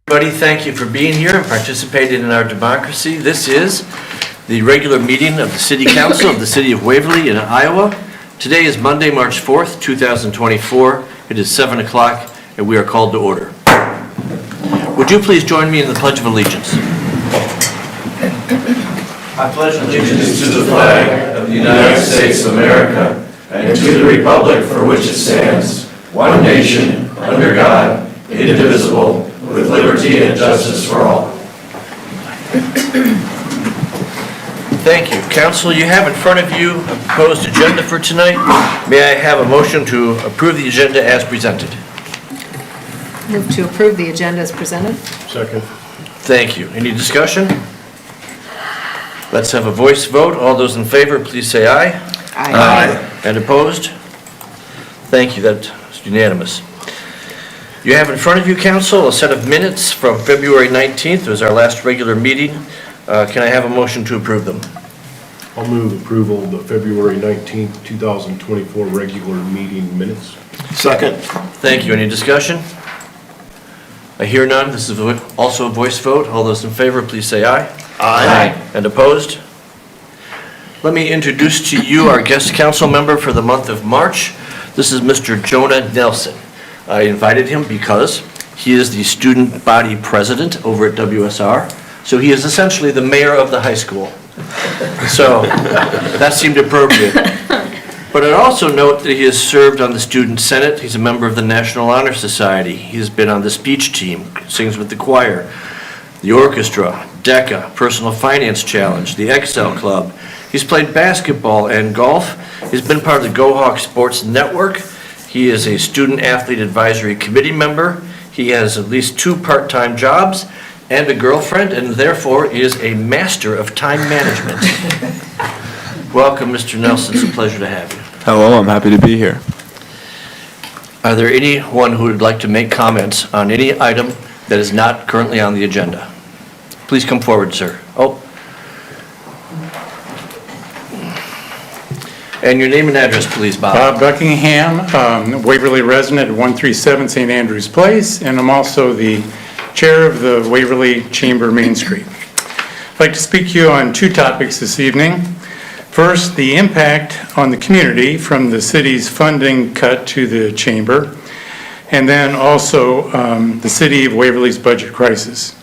Everybody, thank you for being here and participating in our democracy. This is the regular meeting of the City Council of the City of Waverly in Iowa. Today is Monday, March 4th, 2024. It is 7 o'clock and we are called to order. Would you please join me in the Pledge of Allegiance? I pledge allegiance to the flag of the United States of America and to the republic for which it stands, one nation, under God, indivisible, with liberty and justice for all. Thank you. Council, you have in front of you a proposed agenda for tonight. May I have a motion to approve the agenda as presented? Move to approve the agenda as presented. Second. Thank you. Any discussion? Let's have a voice vote. All those in favor, please say aye. Aye. And opposed? Thank you. That's unanimous. You have in front of you, Council, a set of minutes from February 19th. It was our last regular meeting. Can I have a motion to approve them? I'll move approval of the February 19th, 2024 regular meeting minutes. Second. Thank you. Any discussion? I hear none. This is also a voice vote. All those in favor, please say aye. Aye. And opposed? Let me introduce to you our guest council member for the month of March. This is Mr. Jonah Nelson. I invited him because he is the student body president over at WSR. So he is essentially the mayor of the high school. So that seemed appropriate. But I'd also note that he has served on the student senate. He's a member of the National Honor Society. He's been on the speech team, sings with the choir, the orchestra, DECA, Personal Finance Challenge, the Excel Club. He's played basketball and golf. He's been part of the Go Hawk Sports Network. He is a student athlete advisory committee member. He has at least 2 part-time jobs and a girlfriend, and therefore is a master of time management. Welcome, Mr. Nelson. It's a pleasure to have you. Hello, I'm happy to be here. Are there anyone who would like to make comments on any item that is not currently on the agenda? Please come forward, sir. Oh. And your name and address, please, Bob. Bob Buckingham, Waverly resident at 137 St. Andrews Place, and I'm also the chair of the Waverly Chamber Main Street. I'd like to speak to you on 2 topics this evening. First, the impact on the community from the city's funding cut to the chamber, and then also the city of Waverly's budget crisis.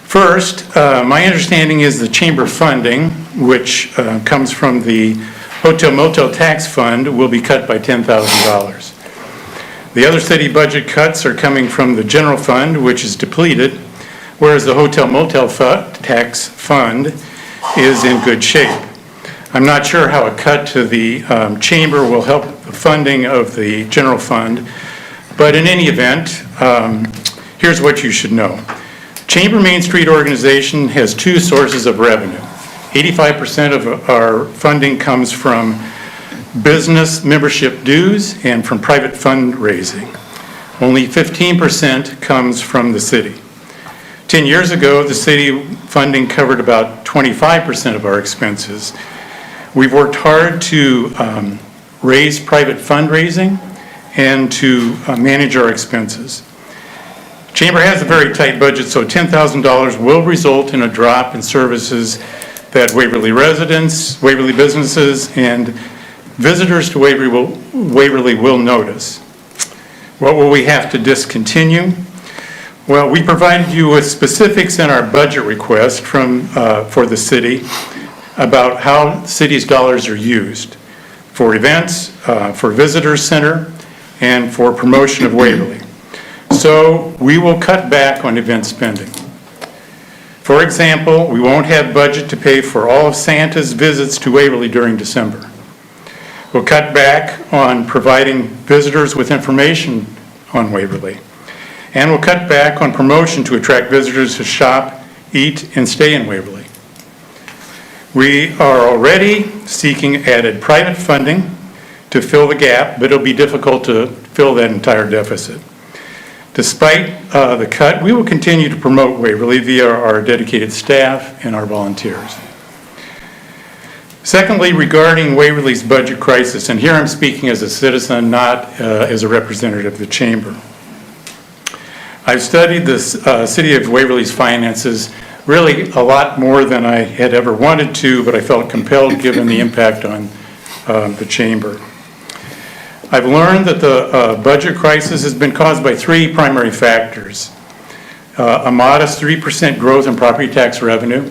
First, my understanding is the chamber funding, which comes from the Hotel Motel Tax Fund, will be cut by $10,000. The other city budget cuts are coming from the general fund, which is depleted, whereas the Hotel Motel Tax Fund is in good shape. I'm not sure how a cut to the chamber will help the funding of the general fund, but in any event, here's what you should know. Chamber Main Street organization has 2 sources of revenue. 85% of our funding comes from business membership dues and from private fundraising. Only 15% comes from the city. 10 years ago, the city funding covered about 25% of our expenses. We've worked hard to raise private fundraising and to manage our expenses. Chamber has a very tight budget, so $10,000 will result in a drop in services that Waverly residents, Waverly businesses, and visitors to Waverly will notice. What will we have to discontinue? Well, we provided you with specifics in our budget request for the city about how the city's dollars are used for events, for visitor center, and for promotion of Waverly. So we will cut back on event spending. For example, we won't have budget to pay for all of Santa's visits to Waverly during December. We'll cut back on providing visitors with information on Waverly. And we'll cut back on promotion to attract visitors to shop, eat, and stay in Waverly. We are already seeking added private funding to fill the gap, but it'll be difficult to fill that entire deficit. Despite the cut, we will continue to promote Waverly via our dedicated staff and our volunteers. Secondly, regarding Waverly's budget crisis, and here I'm speaking as a citizen, not as a representative of the chamber. I've studied the City of Waverly's finances really a lot more than I had ever wanted to, but I felt compelled given the impact on the chamber. I've learned that the budget crisis has been caused by three primary factors. A modest 3% growth in property tax revenue,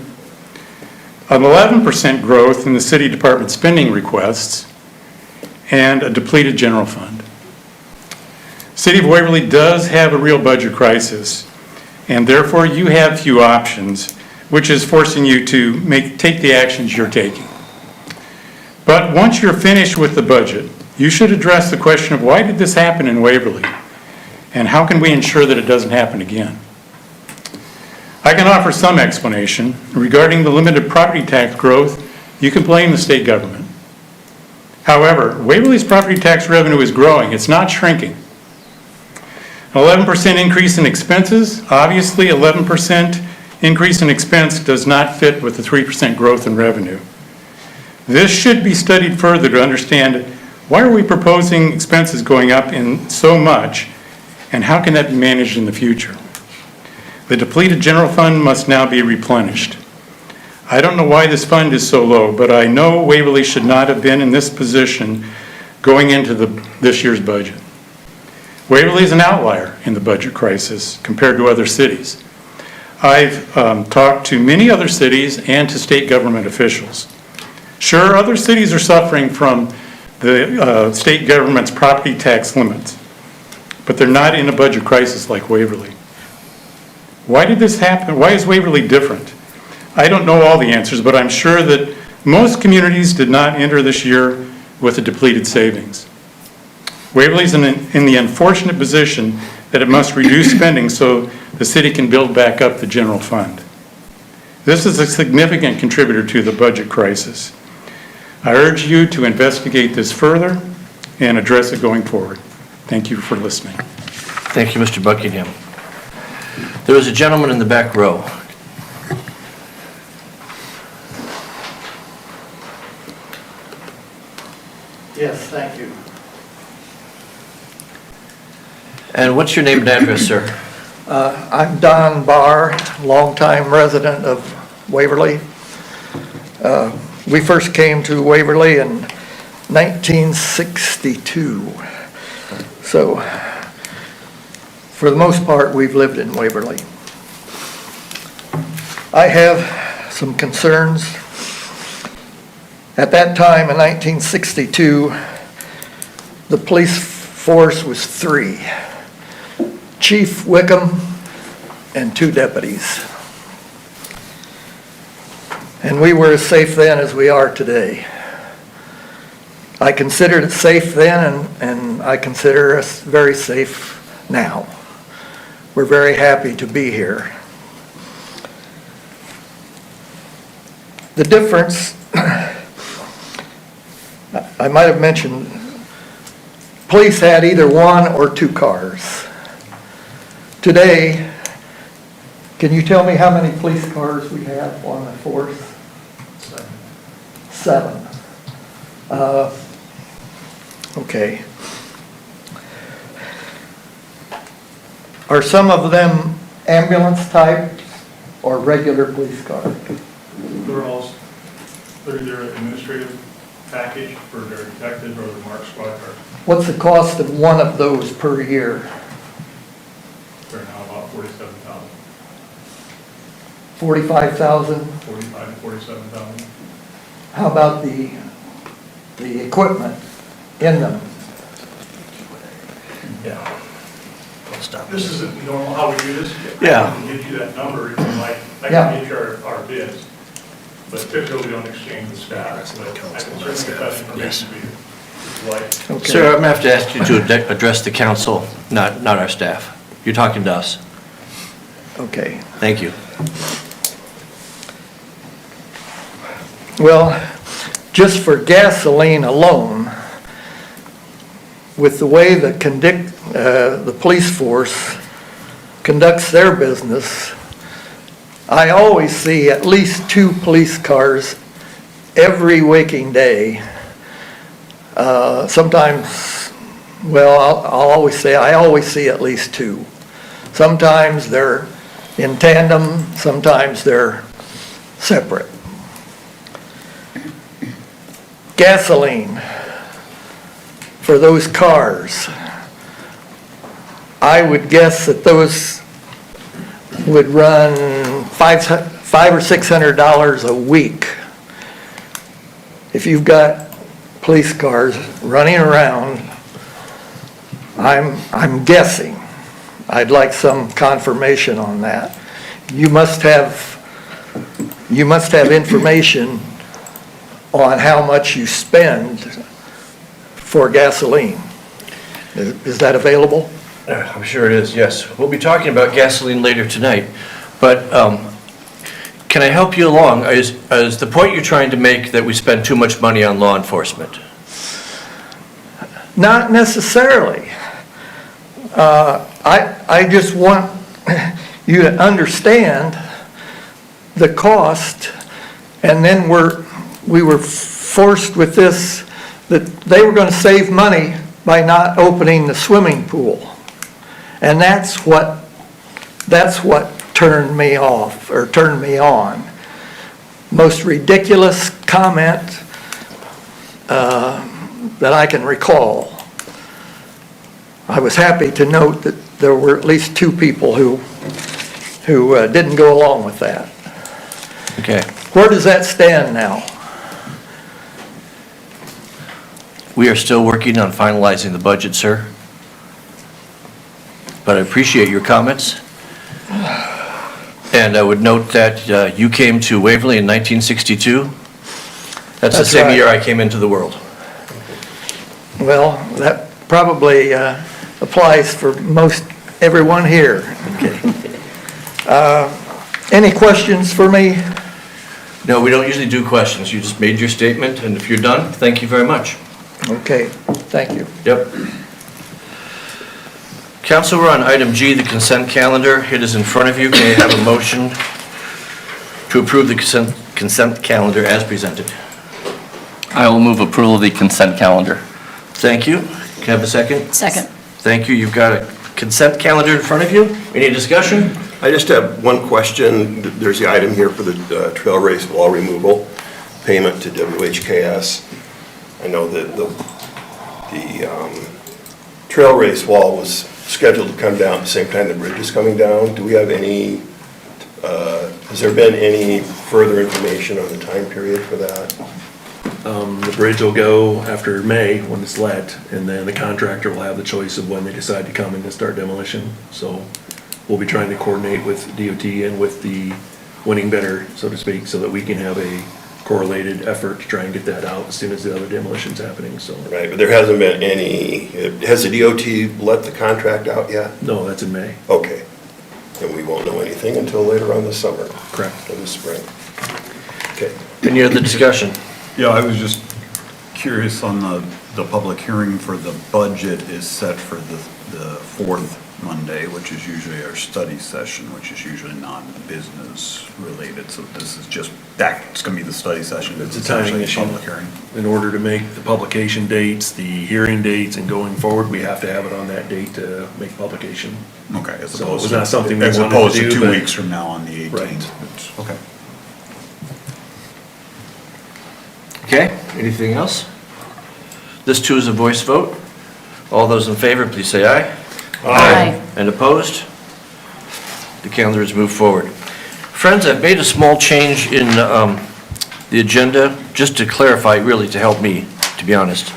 an 11% growth in the city department spending requests, and a depleted general fund. City of Waverly does have a real budget crisis, and therefore you have few options, which is forcing you to take the actions you're taking. But once you're finished with the budget, you should address the question of why did this happen in Waverly, and how can we ensure that it doesn't happen again? I can offer some explanation. Regarding the limited property tax growth, you can blame the state government. However, Waverly's property tax revenue is growing, it's not shrinking. An 11% increase in expenses, obviously 11% increase in expense does not fit with the 3% growth in revenue. This should be studied further to understand why are we proposing expenses going up in so much, and how can that be managed in the future? The depleted general fund must now be replenished. I don't know why this fund is so low, but I know Waverly should not have been in this position going into this year's budget. Waverly is an outlier in the budget crisis compared to other cities. I've talked to many other cities and to state government officials. Sure, other cities are suffering from the state government's property tax limits, but they're not in a budget crisis like Waverly. Why did this happen? Why is Waverly different? I don't know all the answers, but I'm sure that most communities did not enter this year with a depleted savings. Waverly's in the unfortunate position that it must reduce spending so the city can build back up the general fund. This is a significant contributor to the budget crisis. I urge you to investigate this further and address it going forward. Thank you for listening. Thank you, Mr. Buckingham. There was a gentleman in the back row. Yes, thank you. And what's your name and address, sir? I'm Don Barr, longtime resident of Waverly. We first came to Waverly in 1962. So, for the most part, we've lived in Waverly. I have some concerns. At that time, in 1962, the police force was 3. Chief Wickham and 2 deputies. And we were as safe then as we are today. I considered it safe then, and I consider us very safe now. We're very happy to be here. The difference, I might have mentioned, police had either 1 or 2 cars. Today, can you tell me how many police cars we have on the force? 7. Okay. Are some of them ambulance type or regular police cars? They're either an administrative package for their detectives or the marked squad car. What's the cost of one of those per year? They're now about $47,000, 45,000? $45,000 to $47,000. How about the equipment in them? Yeah. I'll stop. This isn't normal how we do this. Yeah. I can get you that number if you like. I Yeah. can get you our bids. But typically we don't exchange the staff. But I can certainly get that information to you if you like. Okay. Sir, I'm going to have to ask you to address the council, not our staff. You're talking to us. Okay. Thank you. Well, just for gasoline alone, with the way the police force conducts their business, I always see at least 2 police cars every waking day. Sometimes, well, I'll always say I always see at least 2. Sometimes they're in tandem, sometimes they're separate. Gasoline for those cars. I would guess that those would run $500 or $600 a week. If you've got police cars running around, I'm guessing. I'd like some confirmation on that. You must have information on how much you spend for gasoline. Is that available? I'm sure it is, yes. We'll be talking about gasoline later tonight, but can I help you along? Is the point you're trying to make that we spend too much money on law enforcement? Not necessarily. I just want you to understand the cost, and then we were forced with this, that they were going to save money by not opening the swimming pool. And that's what turned me off, or turned me on. Most ridiculous comment that I can recall. I was happy to note that there were at least 2 people who didn't go along with that. Okay. Where does that stand now? We are still working on finalizing the budget, sir. But I appreciate your comments. And I would note that you came to Waverly in 1962. That's the That's same right. year I came into the world. Well, that probably applies for most everyone here. Any questions for me? No, we don't usually do questions. You just made your statement, and if you're done, thank you very much. Okay, thank you. Yep. Council, we're on item G, the consent calendar. It is in front of you. Can I have a motion to approve the consent calendar as presented? I will move approval of the consent calendar. Thank you. Can I have a second? Second. Thank you. You've got a consent calendar in front of you. Any discussion? I just have one question. There's the item here for the Tailrace Wall Removal, payment to WHKS. I know that the Tailrace Wall was scheduled to come down at the same time the bridge is coming down. Do we have any, has there been any further information on the time period for that? The bridge will go after May when it's let, and then the contractor will have the choice of when they decide to come in and start demolition. So we'll be trying to coordinate with DOT and with the winning bidder, so to speak, so that we can have a correlated effort to try and get that out as soon as the other demolition's happening, so. Right, but there hasn't been any, has the DOT let the contract out yet? No, that's in May. Okay. And we won't know anything until later on this summer? Correct. In the spring. Okay. Any other discussion? Yeah, I was just curious on the public hearing for the budget is set for the 4th Monday, which is usually our study session, which is usually non-business related. So this is just, that's going to be the study session. It's a timing issue. Public hearing. In order to make the publication dates, the hearing dates, and going forward, we have to have it on that date to make publication. Okay, as So it opposed was to. not something we as wanted to opposed do, 2 but- weeks from now on the 18th. Right. Okay. Okay, anything else? This too is a voice vote. All those in favor, please say aye. Aye. And opposed? The calendar is moved forward. Friends, I've made a small change in the agenda, just to clarify, really to help me, to be honest.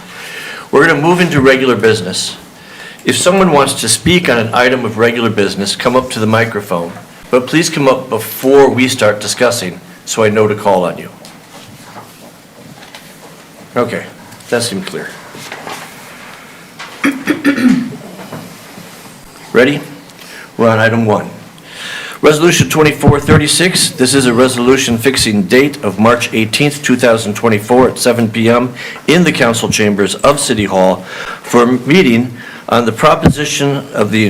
We're going to move into regular business. If someone wants to speak on an item of regular business, come up to the microphone, but please come up before we start discussing, so I know to call on you. Okay, that seemed clear. Ready? We're on item 1. Resolution 2436, this is a resolution fixing date of March 18th, 2024 at 7 p.m. in the council chambers of City Hall for a meeting on the proposition of the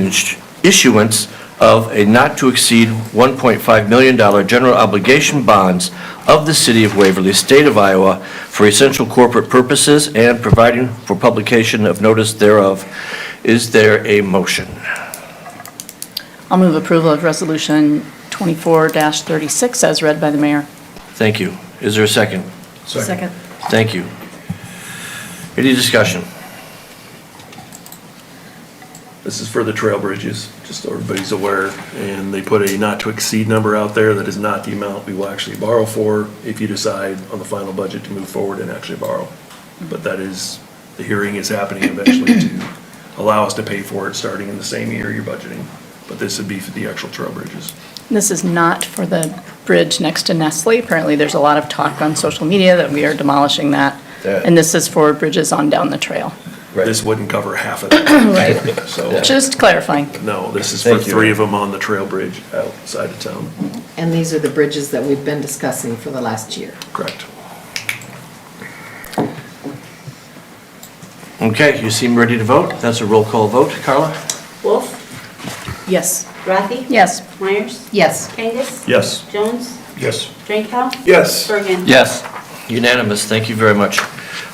issuance of a not-to-exceed $1.5 million general obligation bonds of the City of Waverly, State of Iowa, for essential corporate purposes and providing for publication of notice thereof. Is there a motion? I'll move approval of Resolution 24-36 as read by the mayor. Thank you. Is there a second? Second. Thank you. Any discussion? This is for the trail bridges, just so everybody's aware, and they put a not-to-exceed number out there that is not the amount we will actually borrow for if you decide on the final budget to move forward and actually borrow. But that is, the hearing is happening eventually to allow us to pay for it starting in the same year you're budgeting. But this would be for the actual trail bridges. This is not for the bridge next to Nestle. Apparently, there's a lot of talk on social media that we are demolishing that. And this is for bridges on down the trail. This wouldn't cover half of that. Right. So, Just clarifying. no, this is for Thank you. 3 of them on the trail bridge outside of town. And these are the bridges that we've been discussing for the last year. Correct. Okay, you seem ready to vote. That's a roll call vote. Carla? Wolf, Yes. Rafi. Yes. Myers, Yes. Kangas, Yes. Jones, Yes. Drinkow, Yes. Bergen. Yes. Unanimous, thank you very much.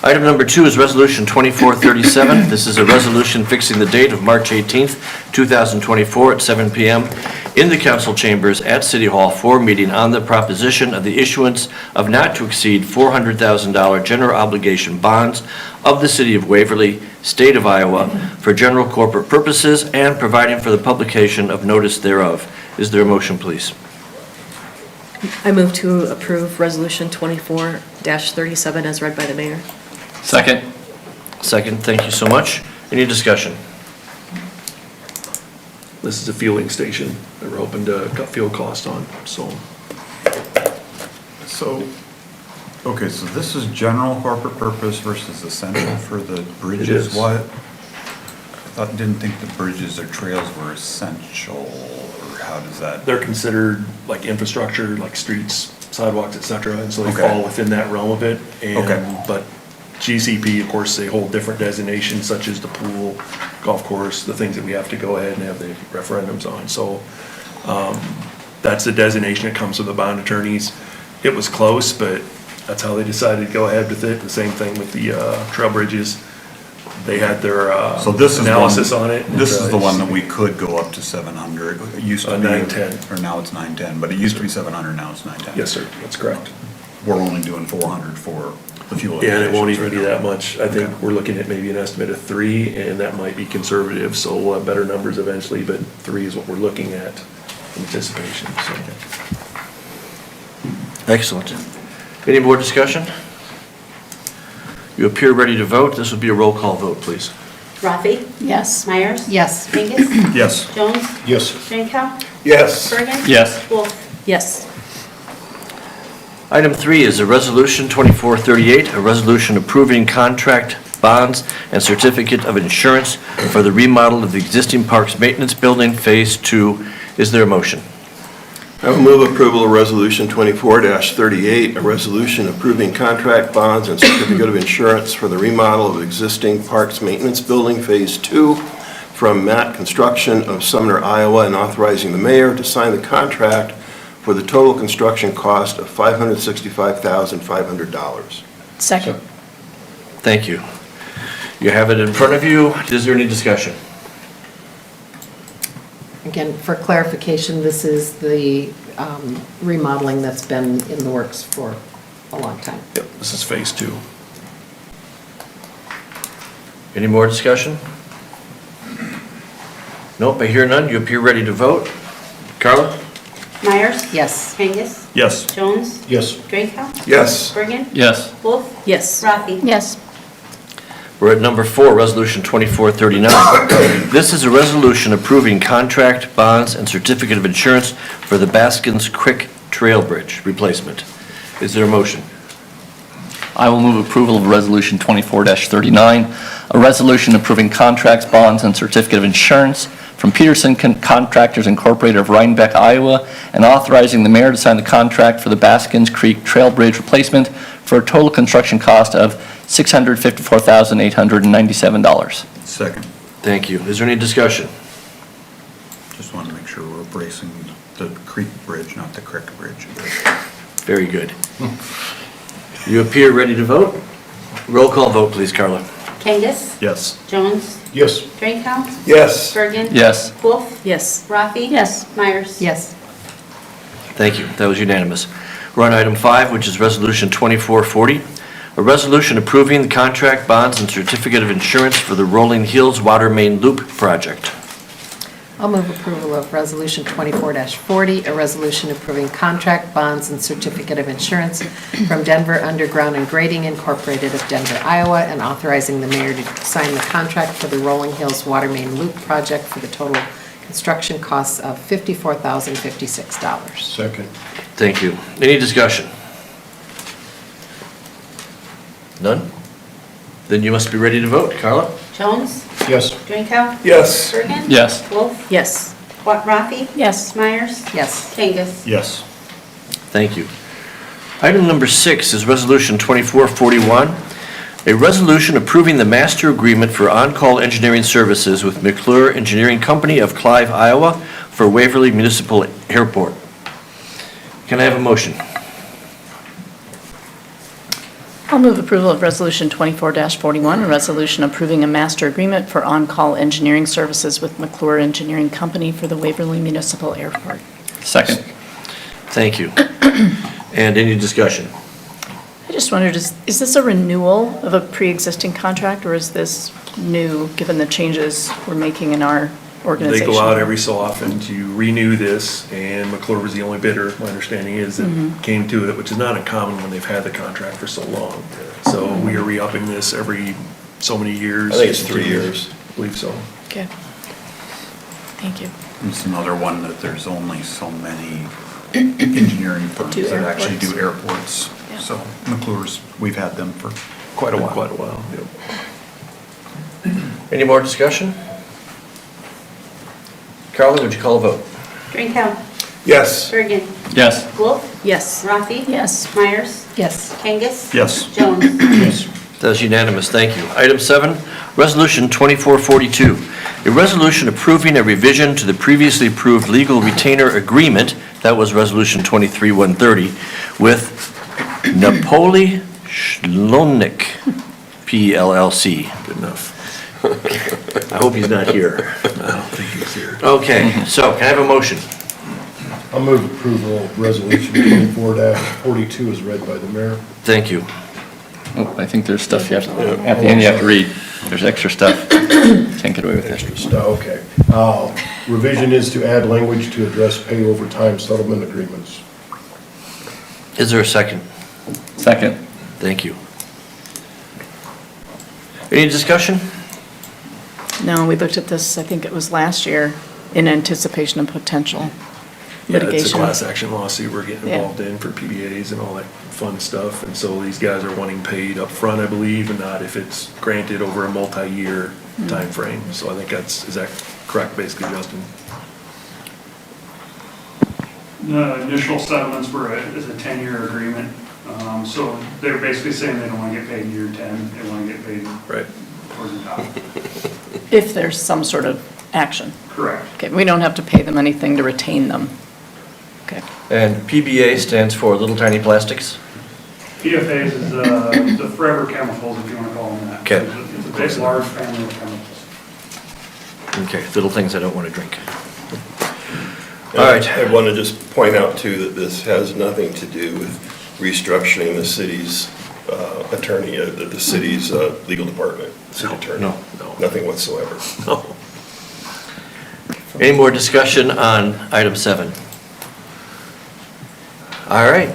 Item number 2 is Resolution 2437. This is a resolution fixing the date of March 18th, 2024 at 7 PM in the council chambers at City Hall for a meeting on the proposition of the issuance of not to exceed $400,000 general obligation bonds of the City of Waverly, State of Iowa, for general corporate purposes and providing for the publication of notice thereof. Is there a motion, please? I move to approve Resolution 24-37 as read by the mayor. Second. Second, thank you so much. Any discussion? This is a fueling station that we're hoping to cut fuel cost on, so. So, okay, so this is general corporate purpose versus essential for the bridges? is. What? Didn't think the bridges or trails were essential, or how does that? They're considered like infrastructure, like streets, sidewalks, et cetera, and so they Okay. fall within that realm of it. Okay. But GCP, of course, they hold different designations such as the pool, golf course, the things that we have to go ahead and have the referendums on. So that's the designation that comes with the bond attorneys. It was close, but that's how they decided to go ahead with it. The same thing with the trail bridges. They had their So this is the one- analysis on it. This is the one that we could go up to 700. It used to be. 910. Or now it's 910, but it used to be 700, now it's 910. Yes, sir, that's correct. We're only doing 400 for the fuel. Yeah, and it won't stations even be right that now. much. I think Okay. we're looking at maybe an estimate of 3, and that might be conservative, so we'll have better numbers eventually, but 3 is what we're looking at in anticipation, so. Excellent. Any more discussion? You appear ready to vote. This will be a roll call vote, please. Rafi, Yes. Myers. Yes. Kangas, Yes. Jones, Yes. Drinkow, Yes. Bergen. Yes. Wolf. Yes. Item 3 is a resolution 2438, a resolution approving contract, bonds, and certificate of insurance for the remodel of the existing Parks Maintenance Building, Phase 2. Is there a motion? I will move approval of Resolution 24-38, a resolution approving contract bonds and certificate of insurance for the remodel of existing Parks Maintenance Building, Phase 2, from Matt Construction of Sumner, Iowa, and authorizing the mayor to sign the contract for the total construction cost of $565,500. Second. Thank you. You have it in front of you. Is there any discussion? Again, for clarification, this is the remodeling that's been in the works for a long time. Yep, this is phase 2. Any more discussion? Nope, I hear none. You appear ready to vote. Carla? Myers. Yes. Kangas, Yes. Jones, Yes. Drinkow, Yes. Bergen. Yes. Wolf. Yes. Rafi. Yes. We're at number 4, Resolution 2439. This is a resolution approving contract, bonds, and certificate of insurance for the Baskins Creek Trail Bridge replacement. Is there a motion? I will move approval of Resolution 24-39, a resolution approving contracts, bonds, and certificate of insurance from Peterson Contractors Incorporated of Rhinebeck, Iowa, and authorizing the mayor to sign the contract for the Baskins Creek Trail Bridge replacement for a total construction cost of $654,897. Second. Thank you. Is there any discussion? Just want to make sure we're bracing the creek bridge, not the crick bridge. Very good. You appear ready to vote. Roll call vote, please, Carla. Kangas, Yes. Jones, Yes. Drinkow, Yes. Bergen. Yes. Wolf, Yes. Rafi. Yes. Myers. Yes. Thank you. That was unanimous. We're on item 5, which is Resolution 2440, a resolution approving the contract, bonds, and certificate of insurance for the Rolling Hills Water Main Loop project. I'll move approval of Resolution 24-40, a resolution approving contract, bonds, and certificate of insurance from Denver Underground and Grading Incorporated of Denver, Iowa, and authorizing the mayor to sign the contract for the Rolling Hills Water Main Loop project for the total construction costs of $54,056. Second. Thank you. Any discussion? None? Then you must be ready to vote. Carla? Jones, Yes. Drinkow. Yes. Bergen. Yes. Wolf, Yes. Rafi. Yes. Myers. Yes. Kangas. Yes. Thank you. Item number 6 is Resolution 2441, a resolution approving the master agreement for on-call engineering services with McClure Engineering Company of Clive, Iowa for Waverly Municipal Airport. Can I have a motion? I'll move approval of Resolution 24-41, a resolution approving a master agreement for on-call engineering services with McClure Engineering Company for the Waverly Municipal Airport. Second. Thank you. And any discussion? I just wondered, is this a renewal of a pre-existing contract, or is this new, given the changes we're making in our They organization? go out every so often to renew this, and McClure was the only bidder, my understanding is, that came to it, which is not uncommon when they've had the contract for so long. So we are re-upping this every so many years. I think it's 3 years. I believe so. Okay. Thank you. It's another one that there's only so many engineering firms do that actually airports. do airports. Yeah. So McClure's, we've had them for Quite a while. Quite a while, yep. Any more discussion? Carla, would you call a vote? Drinkow. Yes. Bergen. Yes. Wolf, Yes. Rafi. Yes. Myers. Yes. Kangas. Yes. Jones. Yes. That is unanimous, thank you. Item 7, Resolution 2442, a resolution approving a revision to the previously approved legal retainer agreement, that was Resolution 23130, with Napoli Shlomnik, PLLC. Good enough. I hope he's not here. I don't think he's here. Okay, so can I have a motion? I'll move approval of Resolution 24-42 as read by the mayor. Thank you. Oh, I think there's stuff you have to, at the end you have to read. There's extra stuff. Can't get away with Extra it. stuff, okay. Revision is to add language to address pay overtime settlement agreements. Is there a second? Second. Thank you. Any discussion? No, we looked at this, I think it was last year, in anticipation of potential Yeah, it's a litigation. class action lawsuit we're getting Yeah. involved in for PDAs and all that fun stuff. And so these guys are wanting paid up front, I believe, and not if it's granted over a multi-year time frame. So I think is that correct, basically, Justin? The initial settlements is a 10-year agreement. So they're basically saying they don't want to get paid in year 10, they want to get paid Right. towards the top. If there's some sort of action. Correct. Okay, we don't have to pay them anything to retain them. Okay. And PBA stands for Little Tiny Plastics? PFAs is the forever chemicals, if you want to call them that. Okay. It's a big, large family of chemicals. Okay, little things I don't want to drink. All right, I want to just point out too that this has nothing to do with restructuring the city's attorney, the city's legal department, city attorney. No. Nothing whatsoever. No. Any more discussion on item 7? All right.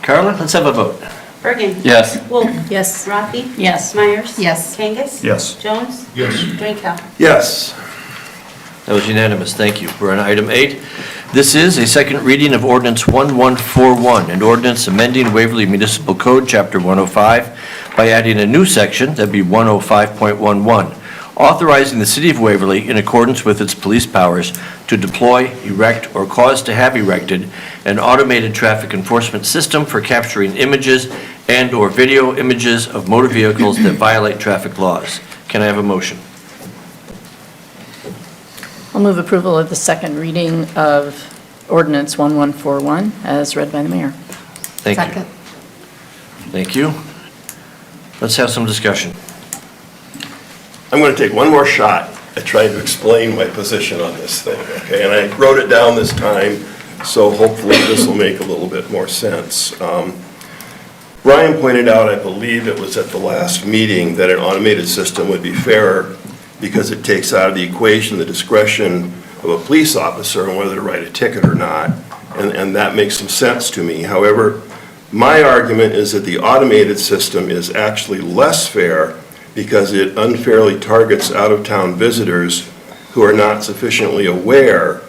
Carla, let's have a vote. Bergen. Yes. Wolf. Yes. Rafi. Yes. Myers. Yes. Kangas. Yes. Jones. Yes. Drinkow. Yes. That was unanimous, thank you. We're on item 8. This is a second reading of ordinance 1141, an ordinance amending Waverly Municipal Code, Chapter 105, by adding a new section, that'd be 105.11, authorizing the city of Waverly, in accordance with its police powers, to deploy, erect, or cause to have erected an automated traffic enforcement system for capturing images and/or video images of motor vehicles that violate traffic laws. Can I have a motion? I'll move approval of the second reading of ordinance 1141 as read by the mayor. Thank you. Second. Thank you. Let's have some discussion. I'm going to take one more shot at trying to explain my position on this thing, okay? And I wrote it down this time, so hopefully this will make a little bit more sense. Ryan pointed out, I believe it was at the last meeting, that an automated system would be fairer because it takes out of the equation the discretion of a police officer on whether to write a ticket or not, and that makes some sense to me. However, my argument is that the automated system is actually less fair because it unfairly targets out-of-town visitors who are not sufficiently aware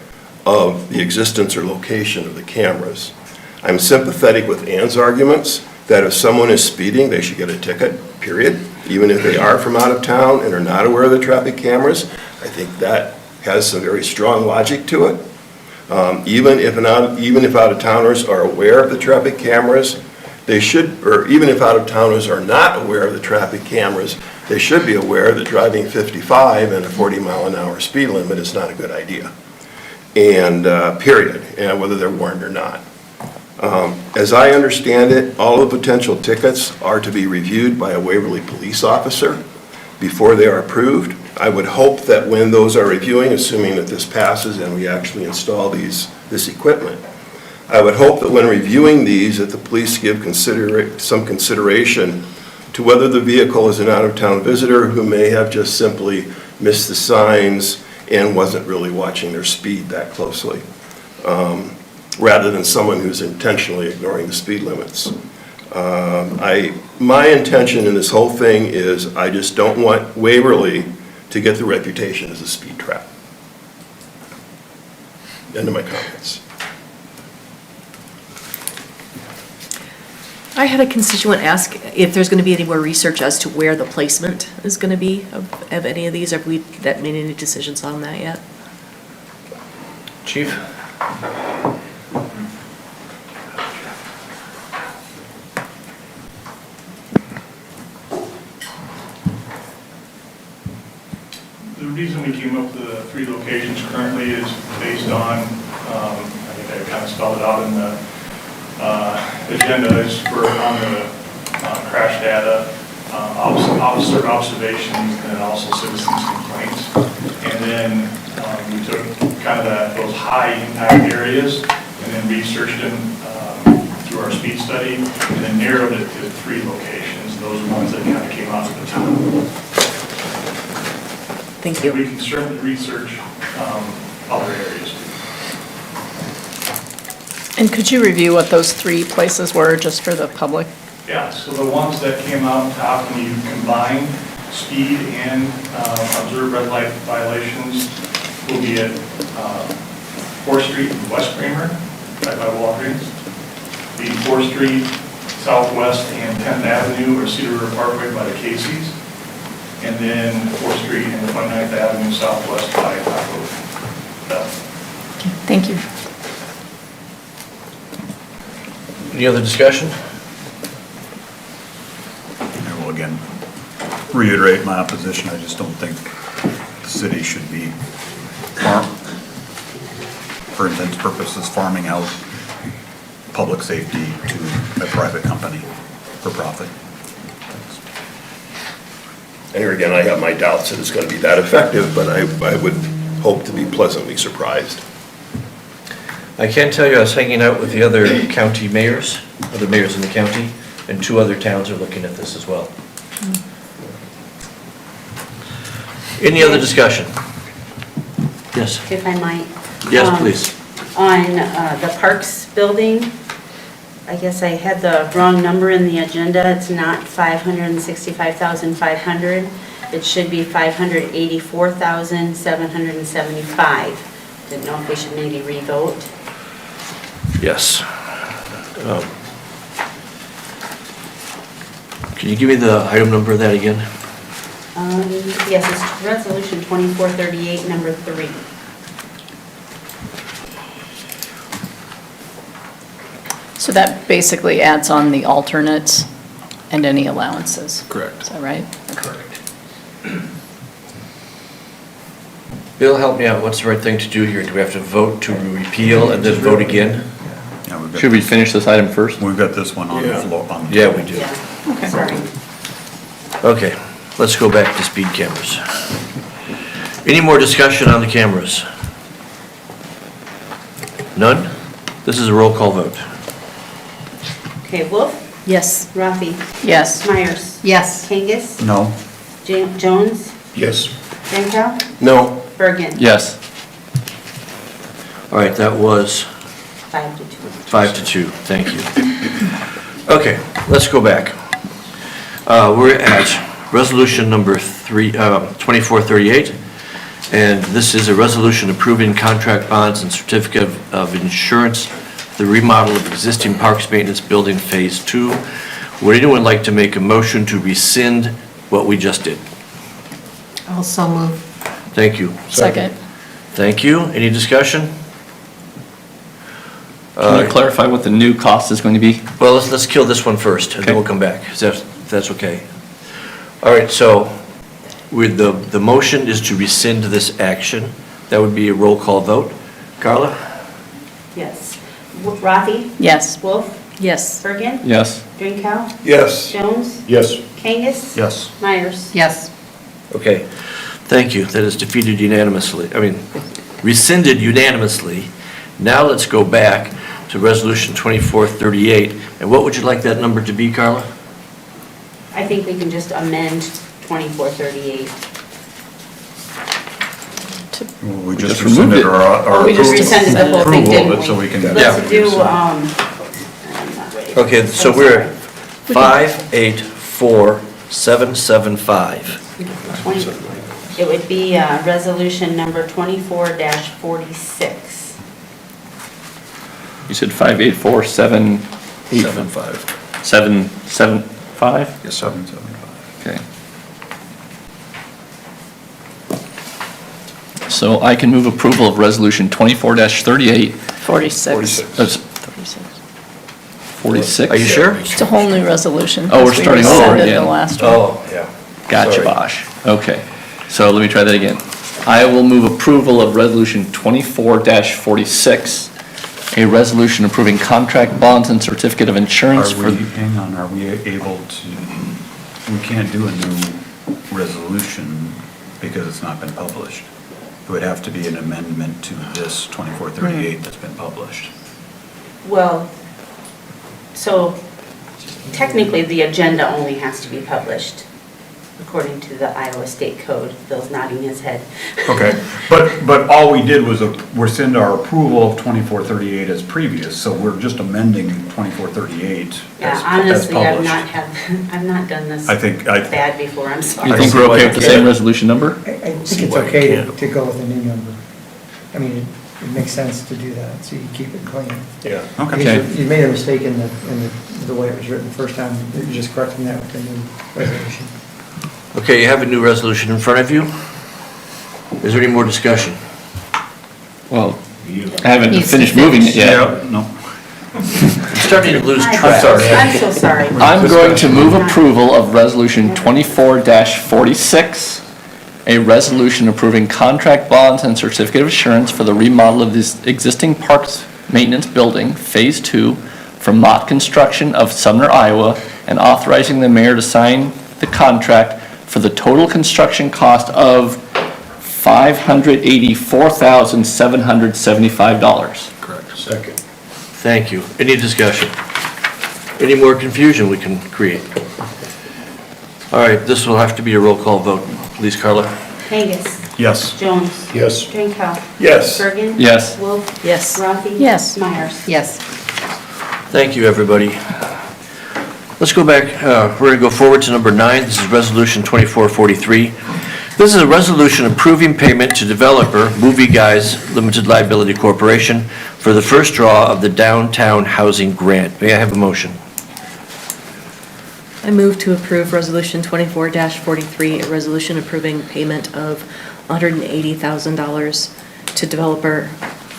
of the existence or location of the cameras. I'm sympathetic with Ann's arguments that if someone is speeding, they should get a ticket, period, even if they are from out of town and are not aware of the traffic cameras. I think that has some very strong logic to it. Even if out-of-towners are aware of the traffic cameras, they should, or even if out-of-towners are not aware of the traffic cameras, they should be aware that driving 55 and a 40-mile-an-hour speed limit is not a good idea. And period, and whether they're warned or not. As I understand it, all the potential tickets are to be reviewed by a Waverly police officer before they are approved. I would hope that when those are reviewing, assuming that this passes and we actually install this equipment, I would hope that when reviewing these, that the police give some consideration to whether the vehicle is an out-of-town visitor who may have just simply missed the signs and wasn't really watching their speed that closely, rather than someone who's intentionally ignoring the speed limits. My intention in this whole thing is I just don't want Waverly to get the reputation as a speed trap. End of my comments. I had a constituent ask if there's going to be any more research as to where the placement is going to be of any of these. Have we made any decisions on that yet? Chief? The reason we came up with the 3 locations currently is based on, I think I kind of spelled it out in the agenda, is for on the crash data, officer observations, and also citizens complaints. And then we took kind of those high impact areas and then researched them through our speed study and then narrowed it to 3 locations, those ones that kind of came out of the top. Thank you. We can certainly research other areas. And could you review what those 3 places were, just for the public? Yeah, so the ones that came out top, when you combine speed and observed red light violations, will be at 4th Street and West Kramer, right by Walgreens. The 4th Street Southwest and 10th Avenue or Cedar River Parkway by the Casey's. And then 4th Street and 29th Avenue Southwest by Taco Bell. Okay, thank you. Any other discussion? I will again reiterate my opposition. I just don't think the city should be, for intents and purposes, farming out public safety to a private company for profit. And here again, I have my doubts that it's going to be that effective, but I would hope to be pleasantly surprised. I can tell you I was hanging out with the other county mayors, other mayors in the county, and 2 other towns are looking at this as well. Any other discussion? Yes. If I might. Yes, please. On the Parks building, I guess I had the wrong number in the agenda. It's not 565,500. It should be 584,775. Didn't know if we should maybe revote. Yes. Can you give me the item number of that again? Yes, it's Resolution 2438, number 3. So that basically adds on the alternates and any allowances? Correct. Is that right? Correct. Bill, help me out. What's the right thing to do here? Do we have to vote to repeal and then vote again? Yeah, we've got- Should we finish this item first? We've got this one on the Yeah. floor. Yeah, we do. Yeah. Okay. Sorry. Okay. let's go back to speed cameras. Any more discussion on the cameras? None? This is a roll call vote. Okay, Wolf, Yes. Rafi, Yes. Myers, Yes. Kangas, No. Jones, Yes. Drenkow, No. Bergen. Yes. All right, that was 5-2. 5-2, thank you. Okay, let's go back. We're at resolution number 2438, and this is a resolution approving contract bonds and certificate of insurance for the remodel of existing parks maintenance building phase 2. Would anyone like to make a motion to rescind what we just did? Also move. Thank you. Second. Thank you. Any discussion? Can you clarify what the new cost is going to be? Well, let's kill this one first, and then we'll come back, if that's okay. All right, so with the motion is to rescind this action. That would be a roll call vote. Carla? Yes. Rafi, Yes. Wolf, Yes. Bergen, Yes. Drenkow, Yes. Jones, Yes. Kangas. Yes. Myers. Yes. Okay, thank you. That is defeated unanimously, rescinded unanimously. Now let's go back to resolution 2438. And what would you like that number to be, Carla? I think we can just amend 2438. We just just removed rescinded it. our We just approval- rescinded the whole thing, approval didn't of it, we? so we can. Let's do, I'm not ready. Okay, so we're at 584775. 20 It would be resolution number 24-46. You said 58478. 7-5. 775? Yes, 775. Okay. So I can move approval of resolution 24-38. 46. 46? Are you sure? It's a whole new resolution. Oh, we're because we starting over rescinded again. the last one. Oh, yeah. Gotcha, Sorry. Bosh. Okay, so let me try that again. I will move approval of resolution 24-46, a resolution approving contract bonds and certificate of insurance for... Hang on, are we able to, we can't do a new resolution because it's not been published. It would have to be an amendment to this 2438 that's been published. Well, so technically, the agenda only has to be published, according to the Iowa State Code. Bill's nodding his head. Okay, but all we did was rescind our approval of 2438 as previous, so we're just amending 2438 Yeah, as honestly, published. I've not done this I think- bad before, I'm sorry. You think we're okay with the same resolution number? I think it's okay to go with a new number. I mean, it makes sense to do that, so you keep it clean. Yeah. Okay. Because you made a mistake in the way it was written the first time, you're just correcting that with the new resolution. Okay, you have a new resolution in front of you. Is there any more discussion? Well, I haven't Needs to finished moving it yet. Yeah, no. I'm starting to lose track. I'm so sorry. I'm going to move approval of resolution 24-46, a resolution approving contract bonds and certificate of insurance for the remodel of this existing parks maintenance building, Phase 2, from Mott Construction of Sumner, Iowa, and authorizing the mayor to sign the contract for the total construction cost of $584,775. Correct. Second. Thank you. Any discussion? Any more confusion we can create? All right, this will have to be a roll call vote. Please, Carla. Kangas. Yes. Jones. Yes. Drenkow. Yes. Bergen. Yes. Wolf. Yes. Rafi. Yes. Myers. Yes. Thank you, everybody. Let's go back, we're going to go forward to number 9. This is Resolution 2443. This is a resolution approving payment to developer Movie Guys Limited Liability Corporation for the first draw of the downtown housing grant. May I have a motion? I move to approve Resolution 24-43, a resolution approving payment of $180,000 to developer,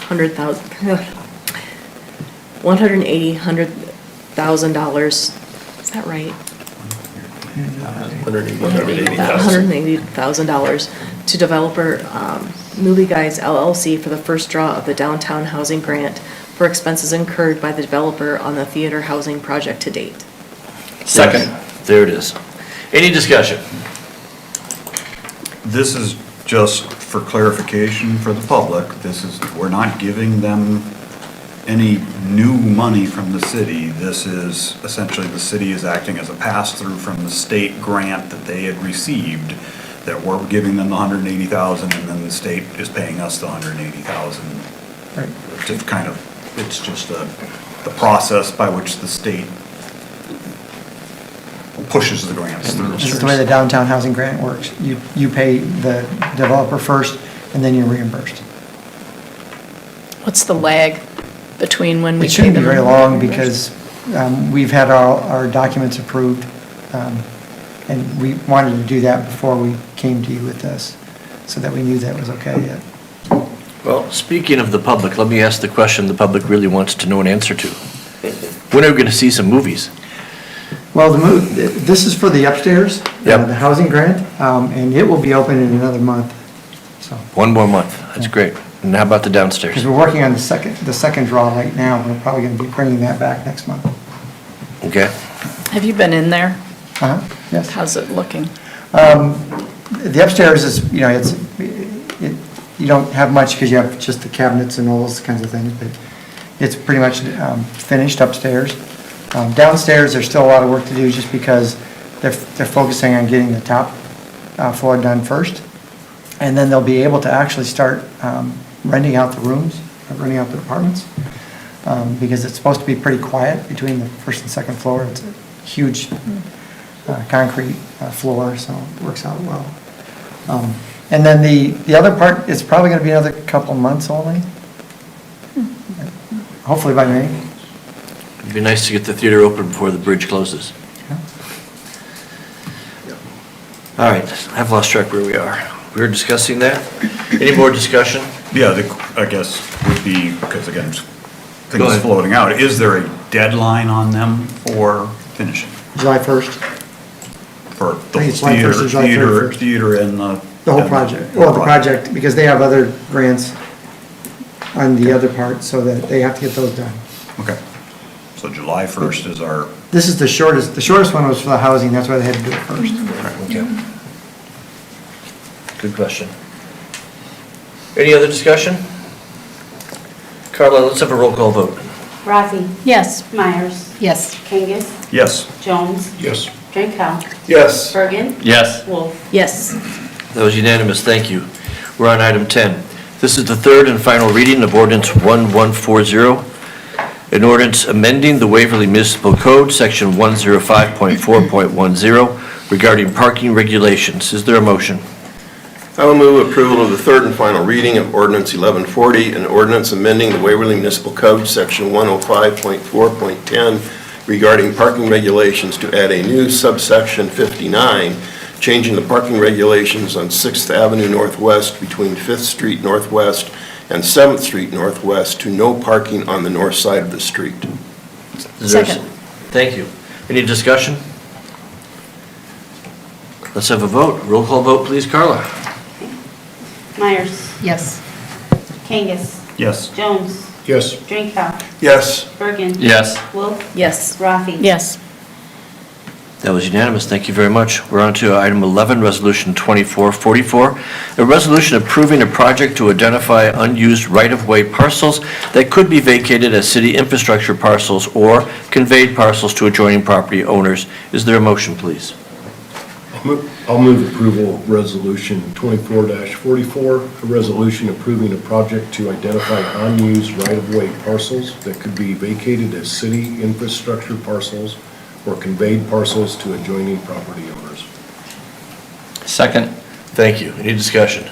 $180,000. Is that right? $180,000 to developer Movie Guys LLC for the first draw of the downtown housing grant for expenses incurred by the developer on the theater housing project to date. Second. There it is. Any discussion? This is just for clarification for the public. We're not giving them any new money from the city. This is essentially the city is acting as a pass-through from the state grant that they had received, that we're giving them the $180,000 and then the state is paying us the $180,000. Right. To kind of, it's just the process by which the state pushes the grants through. This is the way the downtown housing grant works. You pay the developer first, and then you're reimbursed. What's the lag between when we It pay shouldn't be them? very long because we've had our documents approved, and we wanted to do that before we came to you with this, so that we knew that was okay yet. Well, speaking of the public, let me ask the question the public really wants to know an answer to. When are we going to see some movies? Well, this is for the upstairs, Yep. the housing grant, and it will be open in another month, so. One more month, that's great. And how about the downstairs? Because we're working on the second draw right now, we're probably going to be bringing that back next month. Okay. Have you been in there? Yes. How's it looking? The upstairs is, you don't have much because you have just the cabinets and all those kinds of things, but it's pretty much finished upstairs. Downstairs, there's still a lot of work to do just because they're focusing on getting the top floor done first. And then they'll be able to actually start renting out the rooms, renting out the apartments, because it's supposed to be pretty quiet between the first and second floor. It's a huge concrete floor, so it works out well. And then the other part is probably going to be another couple of months only, hopefully by May. It'd be nice to get the theater open before the bridge closes. All right, I've lost track where we are. We were discussing that. Any more discussion? Yeah, I guess would be, because again, Go things ahead. floating out, is there a deadline on them for finishing? July 1st, For I the think it's July 1st or July 31st. theater and the... the whole project. Well, the project, because they have other grants on the other part, so that they have to get those done. Okay. So July 1st is our, This is the shortest one was for the housing, that's why they had to do it first. Okay. Good question. Any other discussion? Carla, let's have a roll call vote. Rafi. Yes. Myers. Yes. Kangas. yes. Jones. Yes. Drinkow. Yes. Bergen. Yes. Wolf. Yes. That was unanimous, thank you. We're on item 10. This is the third and final reading of ordinance 1140, an ordinance amending the Waverly Municipal Code, section 105.4.10, regarding parking regulations. Is there a motion? I will move approval of the third and final reading of ordinance 1140, an ordinance amending the Waverly Municipal Code, section 105.4.10, regarding parking regulations to add a new subsection 59, changing the parking regulations on 6th Avenue Northwest between 5th Street Northwest and 7th Street Northwest to no parking on the north side of the street. Is there a- Second. Thank you. Any discussion? Let's have a vote. Roll call vote, please, Carla. Myers. Yes. Kangas. Yes. Jones. Yes. Drinkow. Yes. Bergen. Yes. Wolf. Yes. Rafi. Yes. That was unanimous. Thank you very much. We're on to item 11, Resolution 2444, a resolution approving a project to identify unused right-of-way parcels that could be vacated as city infrastructure parcels or conveyed parcels to adjoining property owners. Is there a motion, please? I'll move approval of Resolution 24-44, a resolution approving a project to identify unused right-of-way parcels that could be vacated as city infrastructure parcels or conveyed parcels to adjoining property owners. Second. Thank you. Any discussion?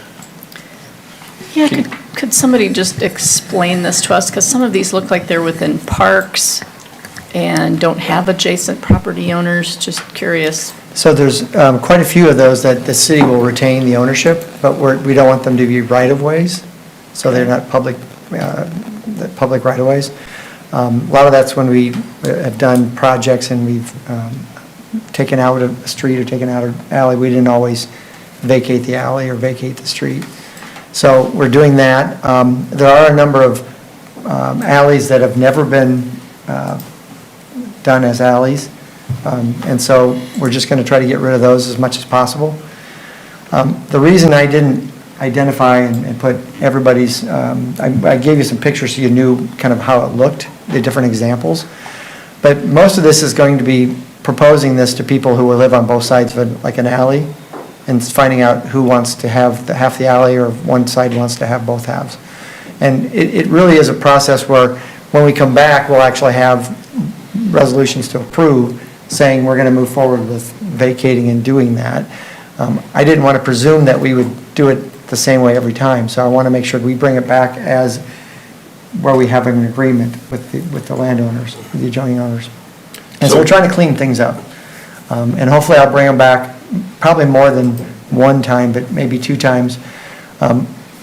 Yeah, could somebody just explain this to us? Because some of these look like they're within parks and don't have adjacent property owners. Just curious. So there's quite a few of those that the city will retain the ownership, but we don't want them to be right-of-ways, so they're not public right-of-ways. A lot of that's when we have done projects and we've taken out a street or taken out an alley. We didn't always vacate the alley or vacate the street. So we're doing that. There are a number of alleys that have never been done as alleys. And so we're just going to try to get rid of those as much as possible. The reason I didn't identify and put everybody's, I gave you some pictures so you knew kind of how it looked, the different examples. But most of this is going to be proposing this to people who will live on both sides of it, like an alley, and finding out who wants to have the half the alley or one side wants to have both halves. And it really is a process where when we come back, we'll actually have resolutions to approve saying we're going to move forward with vacating and doing that. I didn't want to presume that we would do it the same way every time, so I want to make sure we bring it back as where we have an agreement with the landowners, the adjoining owners. And so we're trying to clean things up. And hopefully I'll bring them back probably more than one time, but maybe 2 times.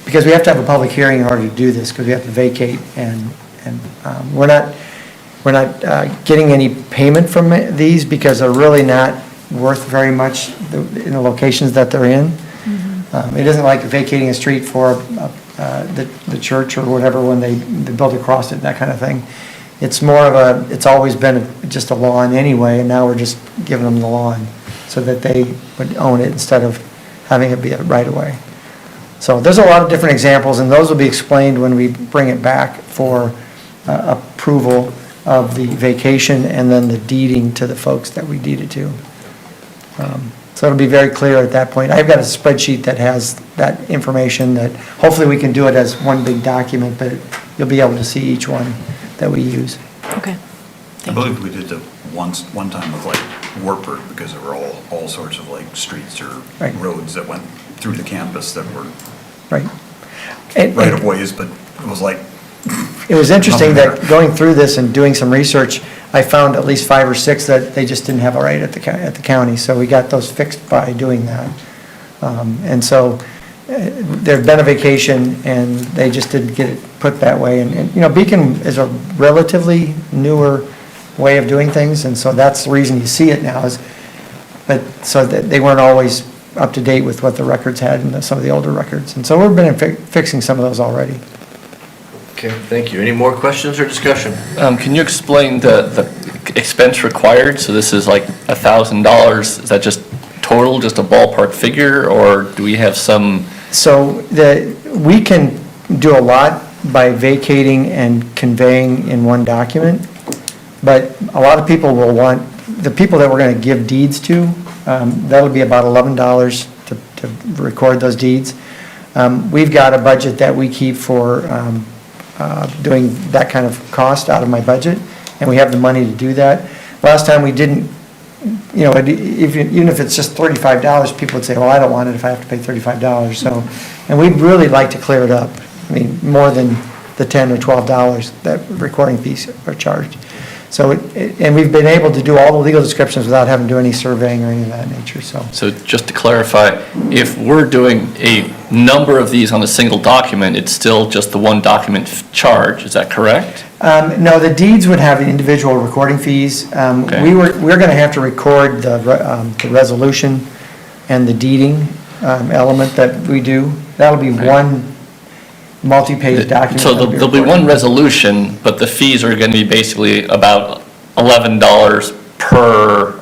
Because we have to have a public hearing in order to do this, because we have to vacate, and we're not getting any payment from these because they're really not worth very much in the locations that they're in. It isn't like vacating a street for the church or whatever when they build across it, that kind of thing. It's more of it's always been just a lawn anyway, and now we're just giving them the lawn so that they would own it instead of having it be a right-of-way. So there's a lot of different examples, and those will be explained when we bring it back for approval of the vacation and then the deeding to the folks that we deeded to. So it'll be very clear at that point. I've got a spreadsheet that has that information that hopefully we can do it as one big document, but you'll be able to see each one that we use. Okay. I believe we did the one time with like Wartburg, because there were all sorts of like streets or roads that went through the campus that were right of ways, but it was like. It was interesting that going through this and doing some research, I found at least 5 or 6 that they just didn't have a right at the county, so we got those fixed by doing that. And so there'd been a vacation and they just didn't get it put that way. And you know, Beacon is a relatively newer way of doing things, and so that's the reason you see it now but so that they weren't always up to date with what the records had in some of the older records. And so we've been fixing some of those already. Okay, thank you. Any more questions or discussion? Can you explain the expense required? So this is like $1,000. Is that just total, just a ballpark figure, or do we have some? So we can do a lot by vacating and conveying in one document, but a lot of people will want, the people that we're going to give deeds to, that'll be about $11 to record those deeds. We've got a budget that we keep for doing that kind of cost out of my budget, and we have the money to do that. Last time we didn't, you know, even if it's just $35, people would say, well, I don't want it if I have to pay $35. So, and we'd really like to clear it up. I mean, more than the $10 or $12 that recording fees are charged. So, and we've been able to do all the legal descriptions without having to do any surveying or any of that nature, so. So just to clarify, if we're doing a number of these on a single document, it's still just the one document charge, is that correct? No, the deeds would have individual recording fees. Okay. We're going to have to record the resolution and the deeding element that we do. That'll be one multi-page document. So there'll be one resolution, but the fees are going to be basically about $11 per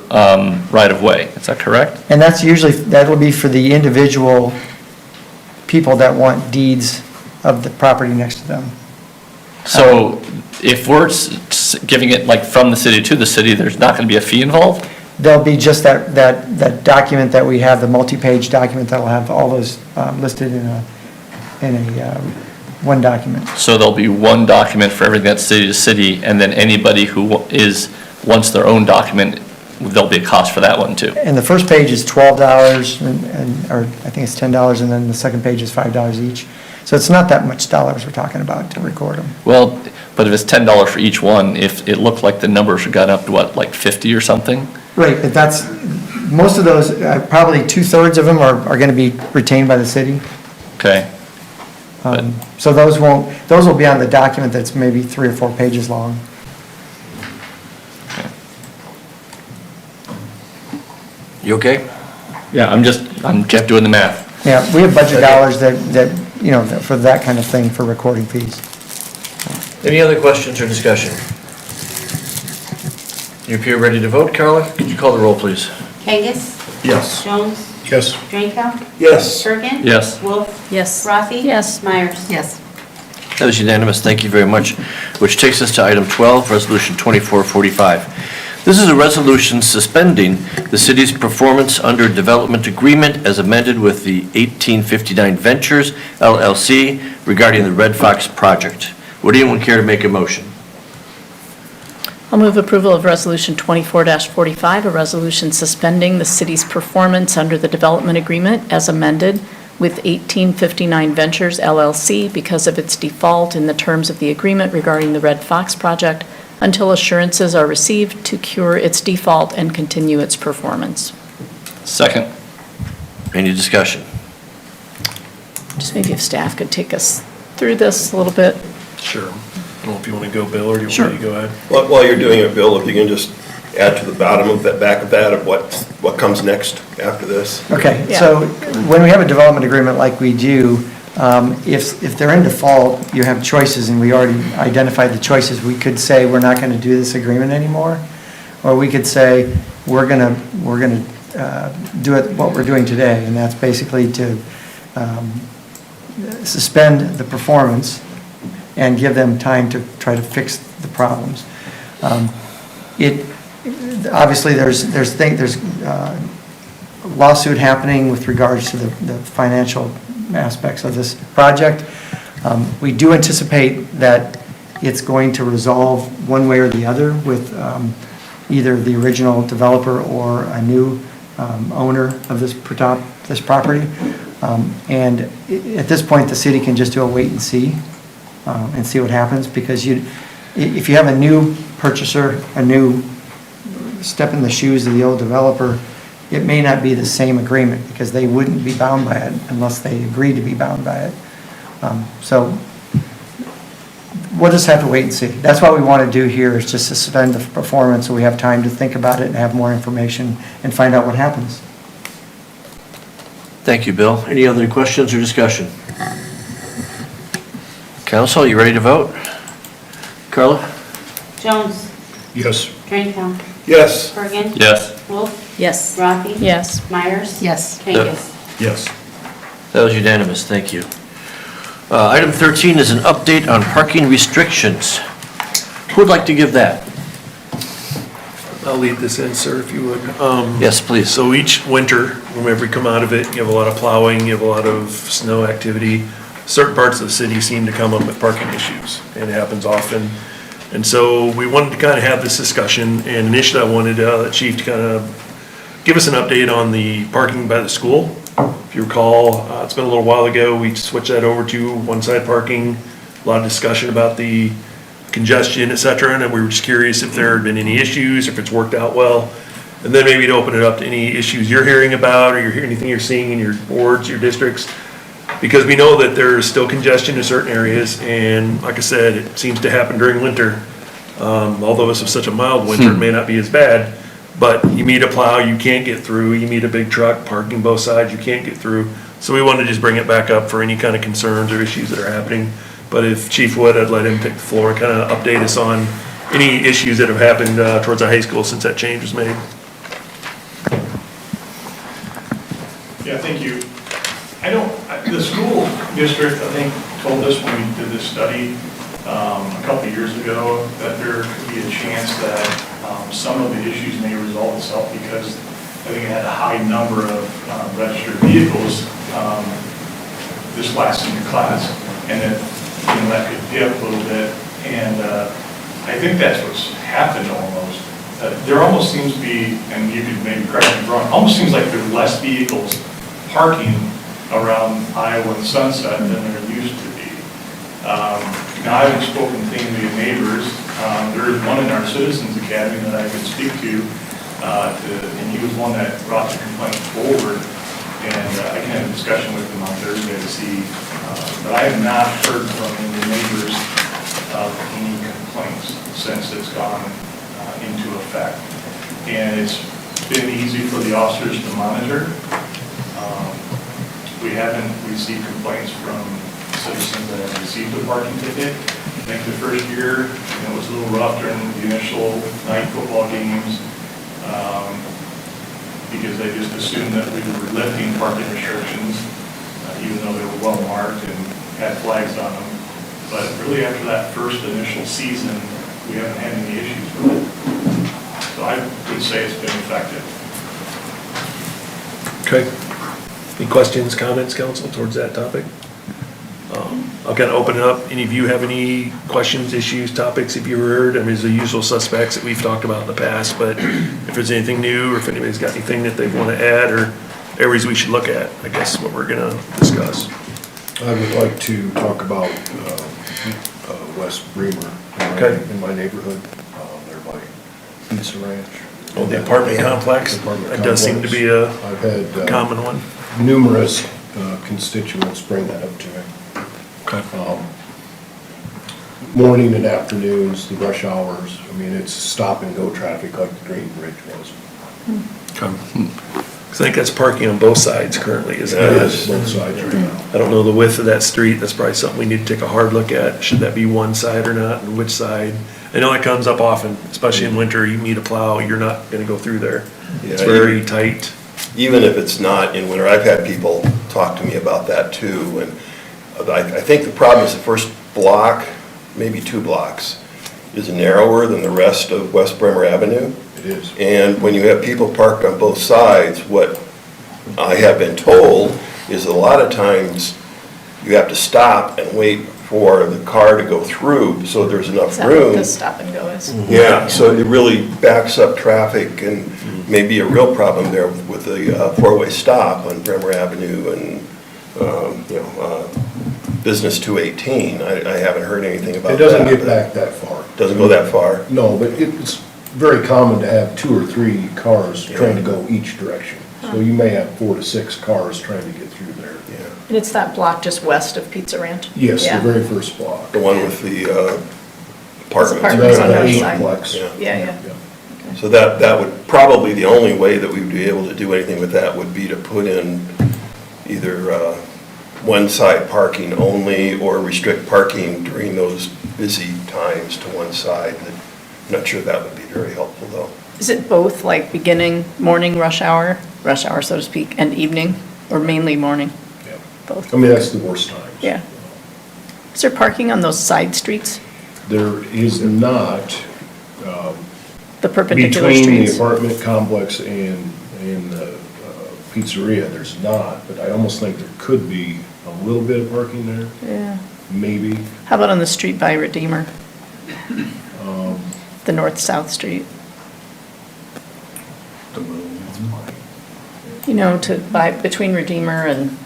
right-of-way, is that correct? And that's usually, that'll be for the individual people that want deeds of the property next to them. So if we're giving it like from the city to the city, there's not going to be a fee involved? There'll be just that document that we have, the multi-page document that'll have all those listed in a one document. So there'll be one document for everything that's city to city, and then anybody who wants their own document, there'll be a cost for that one too? And the first page is $12, or I think it's $10, and then the second page is $5 each. So it's not that much dollars we're talking about to record them. Well, but if it's $10 for each one, if it looked like the numbers got up to what, like 50 or something? Right, but that's, most of those, probably 2/3 of them are going to be retained by the city. Okay. So those will be on the document that's maybe 3 or 4 pages long. You okay? Yeah, I'm Jeff doing the math. Yeah, we have budget dollars that, you know, for that kind of thing, for recording fees. Any other questions or discussion? You appear ready to vote, Carla? Could you call the roll, please? Kangas? Yes. Jones? Yes. Drinkow? Yes. Bergen? Yes. Wolf? Yes. Rafi? Yes. Myers? Yes. That was unanimous, thank you very much, which takes us to item 12, Resolution 2445. This is a resolution suspending the city's performance under development agreement as amended with the 1859 Ventures LLC regarding the Red Fox project. Would anyone care to make a motion? I'll move approval of Resolution 24-45, a resolution suspending the city's performance under the development agreement as amended with 1859 Ventures LLC because of its default in the terms of the agreement regarding the Red Fox project until assurances are received to cure its default and continue its performance. Second. Any discussion? Just maybe if staff could take us through this a little bit. Sure. I don't know if you want to go, Bill, or do you Sure. want me to go ahead? While you're doing it, Bill, if you can just add to the bottom of that, back of that, of what comes next after this. Okay, Yeah. so when we have a development agreement like we do, if they're in default, you have choices, and we already identified the choices. We could say, we're not going to do this agreement anymore, or we could say, we're going to do it what we're doing today, and that's basically to suspend the performance and give them time to try to fix the problems. Obviously, there's lawsuit happening with regards to the financial aspects of this project. We do anticipate that it's going to resolve one way or the other with either the original developer or a new owner of this property. And at this point, the city can just do a wait and see what happens, because if you have a new purchaser, a new step in the shoes of the old developer, it may not be the same agreement, because they wouldn't be bound by it unless they agreed to be bound by it. So we'll just have to wait and see. That's what we want to do here, is just suspend the performance so we have time to think about it and have more information and find out what happens. Thank you, Bill. Any other questions or discussion? Council, you ready to vote? Carla? Jones? Yes. Drinkow? Yes. Bergen? Yes. Wolf? Yes. Rafi? Yes. Myers? Yes. Drinkus? Yes. That was unanimous, thank you. Item 13 is an update on parking restrictions. Who would like to give that? I'll lead this in, sir, if you would. Yes, please. So each winter, whenever we come out of it, you have a lot of plowing, you have a lot of snow activity. Certain parts of the city seem to come up with parking issues, and it happens often. And so we wanted to kind of have this discussion, and initially I wanted the chief to kind of give us an update on the parking by the school. If you recall, it's been a little while ago, we switched that over to one-side parking, a lot of discussion about the congestion, et cetera, and we were just curious if there had been any issues, if it's worked out well. And then maybe to open it up to any issues you're hearing about, or anything you're seeing in your wards, your districts. Because we know that there's still congestion in certain areas, and like I said, it seems to happen during winter. Although this is such a mild winter, it may not be as bad, but you meet a plow, you can't get through, you meet a big truck parking both sides, you can't get through. So we wanted to just bring it back up for any kind of concerns or issues that are happening. But if Chief would, I'd let him take the floor and kind of update us on any issues that have happened towards our high school since that change was made. Yeah, thank you. The school district, I think, told us when we did this study a couple of years ago that there could be a chance that some of the issues may resolve itself, because I think it had a high number of registered vehicles this last senior class, and that could dip a little bit. And I think that's what's happened almost. There almost seems to be, and you could maybe correct me if I'm wrong, almost seems like there are less vehicles parking around Iowa and Sunset than there used to be. Now, I haven't spoken to any of the neighbors. There is one in our Citizens Academy that I can speak to, and he was one that brought the complaint forward, and I can have a discussion with him on Thursday to see, but I have not heard from any of the neighbors of any complaints since it's gone into effect. And it's been easy for the officers to monitor. We haven't received complaints from citizens that have received a parking ticket. I think the first year, it was a little rough during the initial night football games. because they just assumed that we were lifting parking restrictions, even though they were well marked and had flags on them. But really after that first initial season, we haven't had any issues with it. So I would say it's been effective. Okay. Any questions, comments, council, towards that topic? I'll kind of open it up. Any of you have any questions, issues, topics if you heard? I mean, it's the usual suspects that we've talked about in the past, but if there's anything new or if anybody's got anything that they want to add or areas we should look at, I guess what we're going to discuss. I would like to talk about West Bremer. Okay. In my neighborhood, there by Pizza Ranch. Oh, the apartment complex? That does seem to be a I've had common one. numerous constituents bring that up to me. Okay. Morning and afternoons, the rush hours, I mean, it's stop and go traffic like the Green Bridge was. Okay. 'Cause I think that's parking on both sides currently, isn't it? Yes, both sides right now. I don't know the width of that street. That's probably something we need to take a hard look at. Should that be one side or not, and which side? I know it comes up often, especially in winter. You meet a plow, you're not gonna go through there. It's Yeah, very tight. Even if it's not in winter, I've had people talk to me about that too, and I think the problem is the first block, maybe 2 blocks, is narrower than the rest of West Bremer Avenue. It is. And when you have people parked on both sides, what I have been told is a lot of times you have to stop and wait for the car to go through so there's enough Is that what room. the stop and go is? Yeah, so it really backs up traffic and maybe a real problem there with the four-way stop on Bremer Avenue and, Business 218. I haven't heard anything about It that. doesn't get but- back that far. Doesn't go that far? No, but it's very common to have 2 or 3 cars trying to go each direction. So you may have 4 to 6 cars trying to get through there. Yeah. And it's that block just west of Pizza Ranch? Yes, the Yeah. very first block. The one with the apartments. apartments on the other The side. eightplex. Yeah. So that would, probably the only way that we would be able to do anything with that would be to put in either one side parking only or restrict parking during those busy times to one side. I'm not sure that would be very helpful though. Is it both, like beginning, morning rush hour, so to speak, and evening, or mainly morning? Yeah. Both? I mean, that's the worst times. Yeah. Is there parking on those side streets, There is not, the perpendicular between the streets? apartment complex and the pizzeria, there's not, but I almost think there could be a little bit of parking there, Yeah. maybe. How about on the street by Redeemer? The north-south street? You know, between Redeemer and,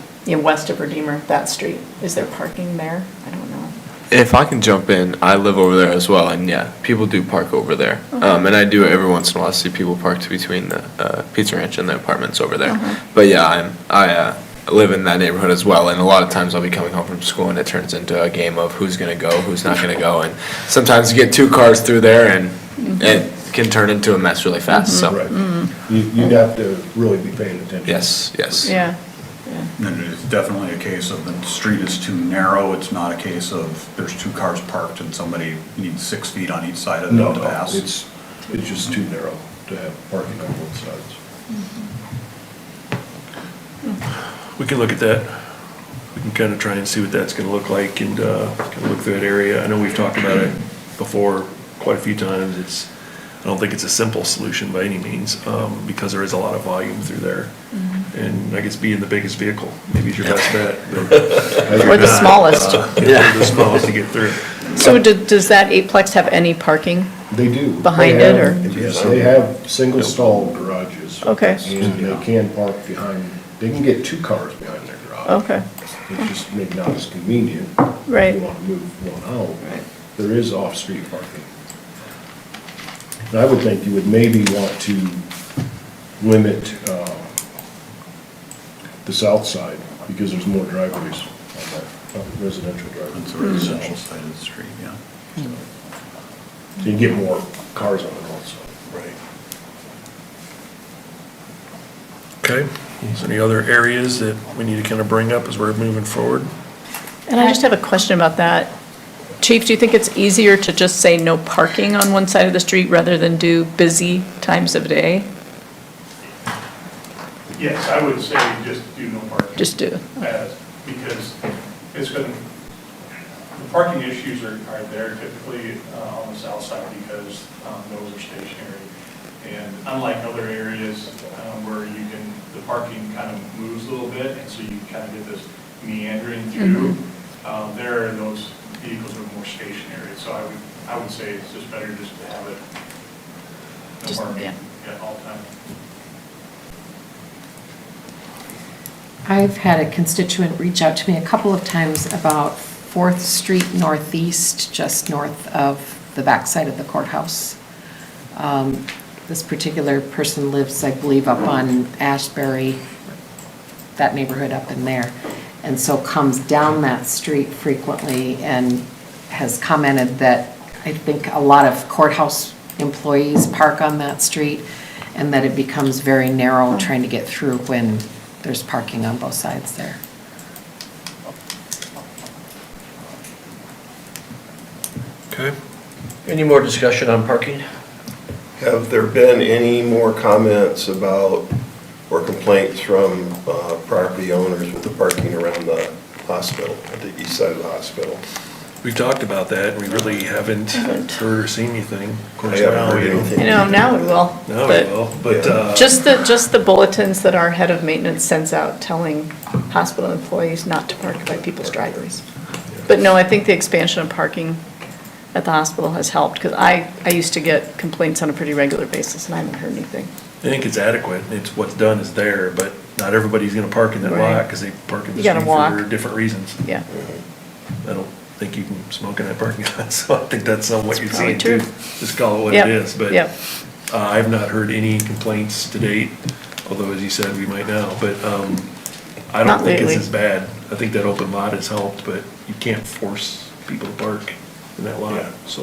west of Redeemer, that street, is there parking there? I don't know. If I can jump in, I live over there as well, and yeah, people do park over there. And I do every once in a while see people parked between the Pizza Ranch and the apartments over there. But yeah, I live in that neighborhood as well, and a lot of times I'll be coming home from school and it turns into a game of who's gonna go, who's not gonna go, and sometimes you get 2 cars through there and it can turn into a mess really fast, so. Right. You'd have to really be paying attention. Yes. Yeah. And it's definitely a case of the street is too narrow. It's not a case of there's 2 cars parked and somebody needs 6 feet on each side of them to pass. It's just too narrow to have parking on both sides. We can look at that. We can kind of try and see what that's going to look like and kind of look through that area. I know we've talked about it before quite a few times. I don't think it's a simple solution by any means because there is a lot of volume through there. And I guess being the biggest vehicle maybe is your best bet. Or the smallest. The smallest to get through. So does that eightplex have any parking? They do. Behind They it, have- or? Yes, they have single stall garages. Okay. And they can park behind, they can get 2 cars behind their garage. Okay. It's just maybe not as convenient. Right. If you want to move one out. There is off-street parking. And I would think you would maybe want to limit the south side because there's more driveways on that residential driveway. It's a residential side of the street, yeah. So you get more cars on the north side. Okay. Right. Is there any other areas that we need to kind of bring up as we're moving forward? And I just have a question about that. Chief, do you think it's easier to just say no parking on one side of the street rather than do busy times of day? Yes, I would say just do no parking. Just do it. Because it's going to, the parking issues are there typically on the south side because those are stationary. And unlike other areas where the parking kind of moves a little bit, and so you kind of get this meandering through, there those vehicles are more stationary. So I would say it's just better just to have it no parking at all times. I've had a constituent reach out to me a couple of times about 4th Street Northeast, just north of the backside of the courthouse. This particular person lives, I believe, up on Ashbury, that neighborhood up in there, and so comes down that street frequently and has commented that I think a lot of courthouse employees park on that street and that it becomes very narrow trying to get through when there's parking on both sides there. Okay. Any more discussion on parking? Have there been any more comments about, or complaints from property owners with the parking around the hospital, at the east side of the hospital? We've talked about that, and we really haven't heard or seen anything. Of course, I haven't now heard we- anything. Now we will. Now we But will, but, just the bulletins that our head of maintenance sends out telling hospital employees not to park by people's driveways. But no, I think the expansion of parking at the hospital has helped, because I used to get complaints on a pretty regular basis, and I haven't heard anything. I think it's adequate. It's what's done is there, but not everybody's gonna park in that Right. lot, because they park in the You gotta street walk. for different reasons. Yeah. I don't think you can smoke in that parking lot, so I think that's what you're probably saying too. true. Just call it what Yep. it is, but Yep. I've not heard any complaints to date, although as you said, we might now, but I Not don't think it's lately. as bad. I think that open lot has helped, but you can't force people to park in that lot, so.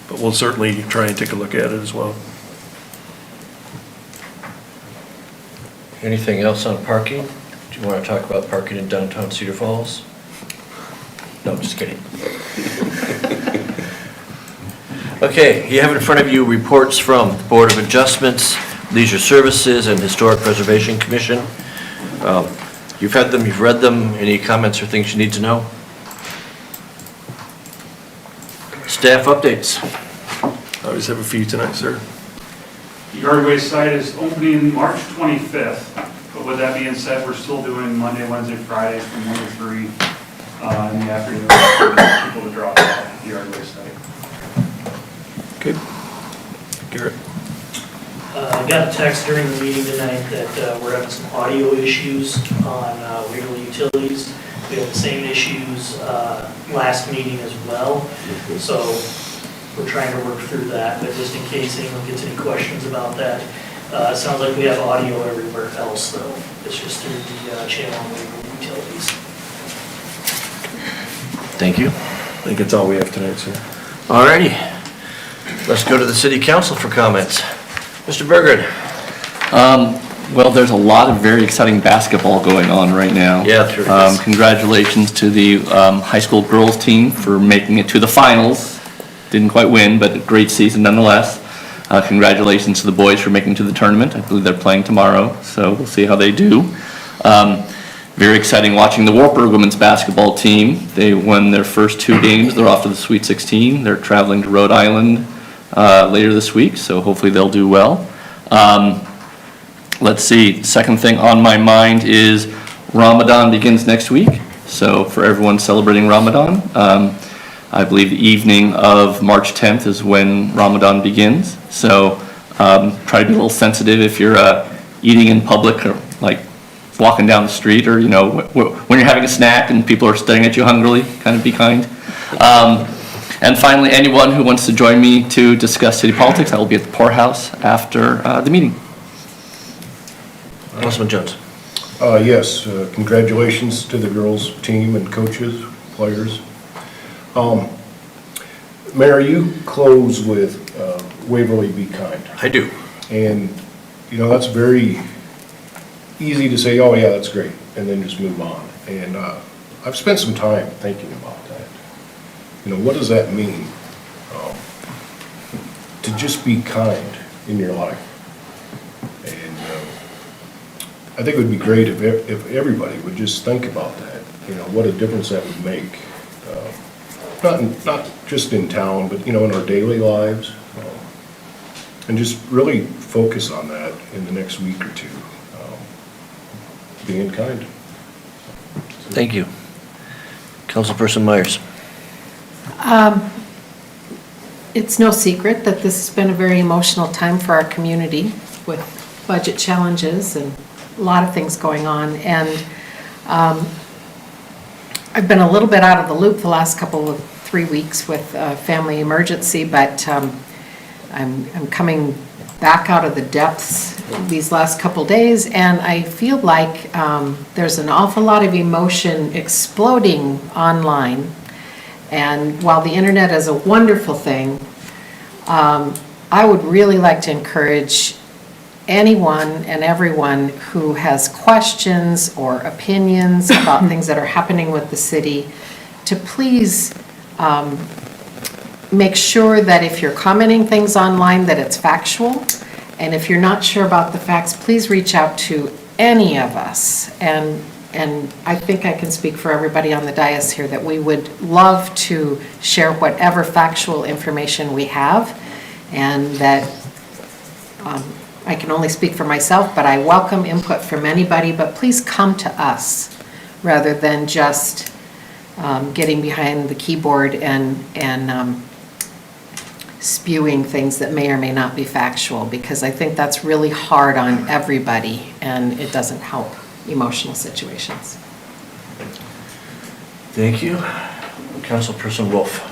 But we'll certainly try and take a look at it as well. Anything else on parking? Do you want to talk about parking in downtown Cedar Falls? No, just kidding. Okay, you have in front of you reports from the Board of Adjustments, Leisure Services, and Historic Preservation Commission. You've had them, you've read them. Any comments or things you need to know? Staff updates. I just have a few tonight, sir. The Yardway site is opening March 25th, but with that being said, we're still doing Monday, Wednesday, Fridays from 1 to 3 in the afternoon for people to drop off at the Yardway site. Good. Garrett? I got a text during the meeting tonight that we're having some audio issues on Waverly Utilities. We had the same issues last meeting as well, so we're trying to work through that, but just in case anyone gets any questions about that. It sounds like we have audio everywhere else, though. It's just through the channel on Waverly Utilities. Thank you. I think that's all we have tonight, sir. All righty. Let's go to the City Council for comments. Mr. Berger. Well, there's a lot of very exciting basketball going on right now. Yeah, there is. Congratulations to the high school girls team for making it to the finals. Didn't quite win, but a great season nonetheless. Congratulations to the boys for making it to the tournament. I believe they're playing tomorrow, so we'll see how they do. Very exciting watching the Wartburg women's basketball team. They won their first 2 games. They're off to the Sweet 16. They're traveling to Rhode Island later this week, so hopefully they'll do well. Let's see, second thing on my mind is Ramadan begins next week. So for everyone celebrating Ramadan, I believe the evening of March 10th is when Ramadan begins. So try to be a little sensitive if you're eating in public or like walking down the street, or when you're having a snack and people are staring at you hungrily, kind of be kind. And finally, anyone who wants to join me to discuss city politics, I will be at the poorhouse after the meeting. Councilman Jones. Yes, congratulations to the girls' team and coaches, players. Mayor, you close with Waverly Be Kind. I do. And, that's very easy to say, oh yeah, that's great, and then just move on. And I've spent some time thinking about that. What does that mean? To just be kind in your life. And I think it would be great if everybody would just think about that, what a difference that would make. Not just in town, but, in our daily lives. And just really focus on that in the next week or two. Being kind. Thank you. Councilperson Myers. It's no secret that this has been a very emotional time for our community with budget challenges and a lot of things going on. And I've been a little bit out of the loop the last 3 weeks with a family emergency, but I'm coming back out of the depths these last couple days, and I feel like there's an awful lot of emotion exploding online. And while the internet is a wonderful thing, I would really like to encourage anyone and everyone who has questions or opinions about things that are happening with the city to please make sure that if you're commenting things online that it's factual, and if you're not sure about the facts, please reach out to any of us. And I think I can speak for everybody on the dais here that we would love to share whatever factual information we have, and that I can only speak for myself, but I welcome input from anybody, but please come to us rather than just getting behind the keyboard and spewing things that may or may not be factual, because I think that's really hard on everybody and it doesn't help emotional situations. Thank you. Councilperson Wolf.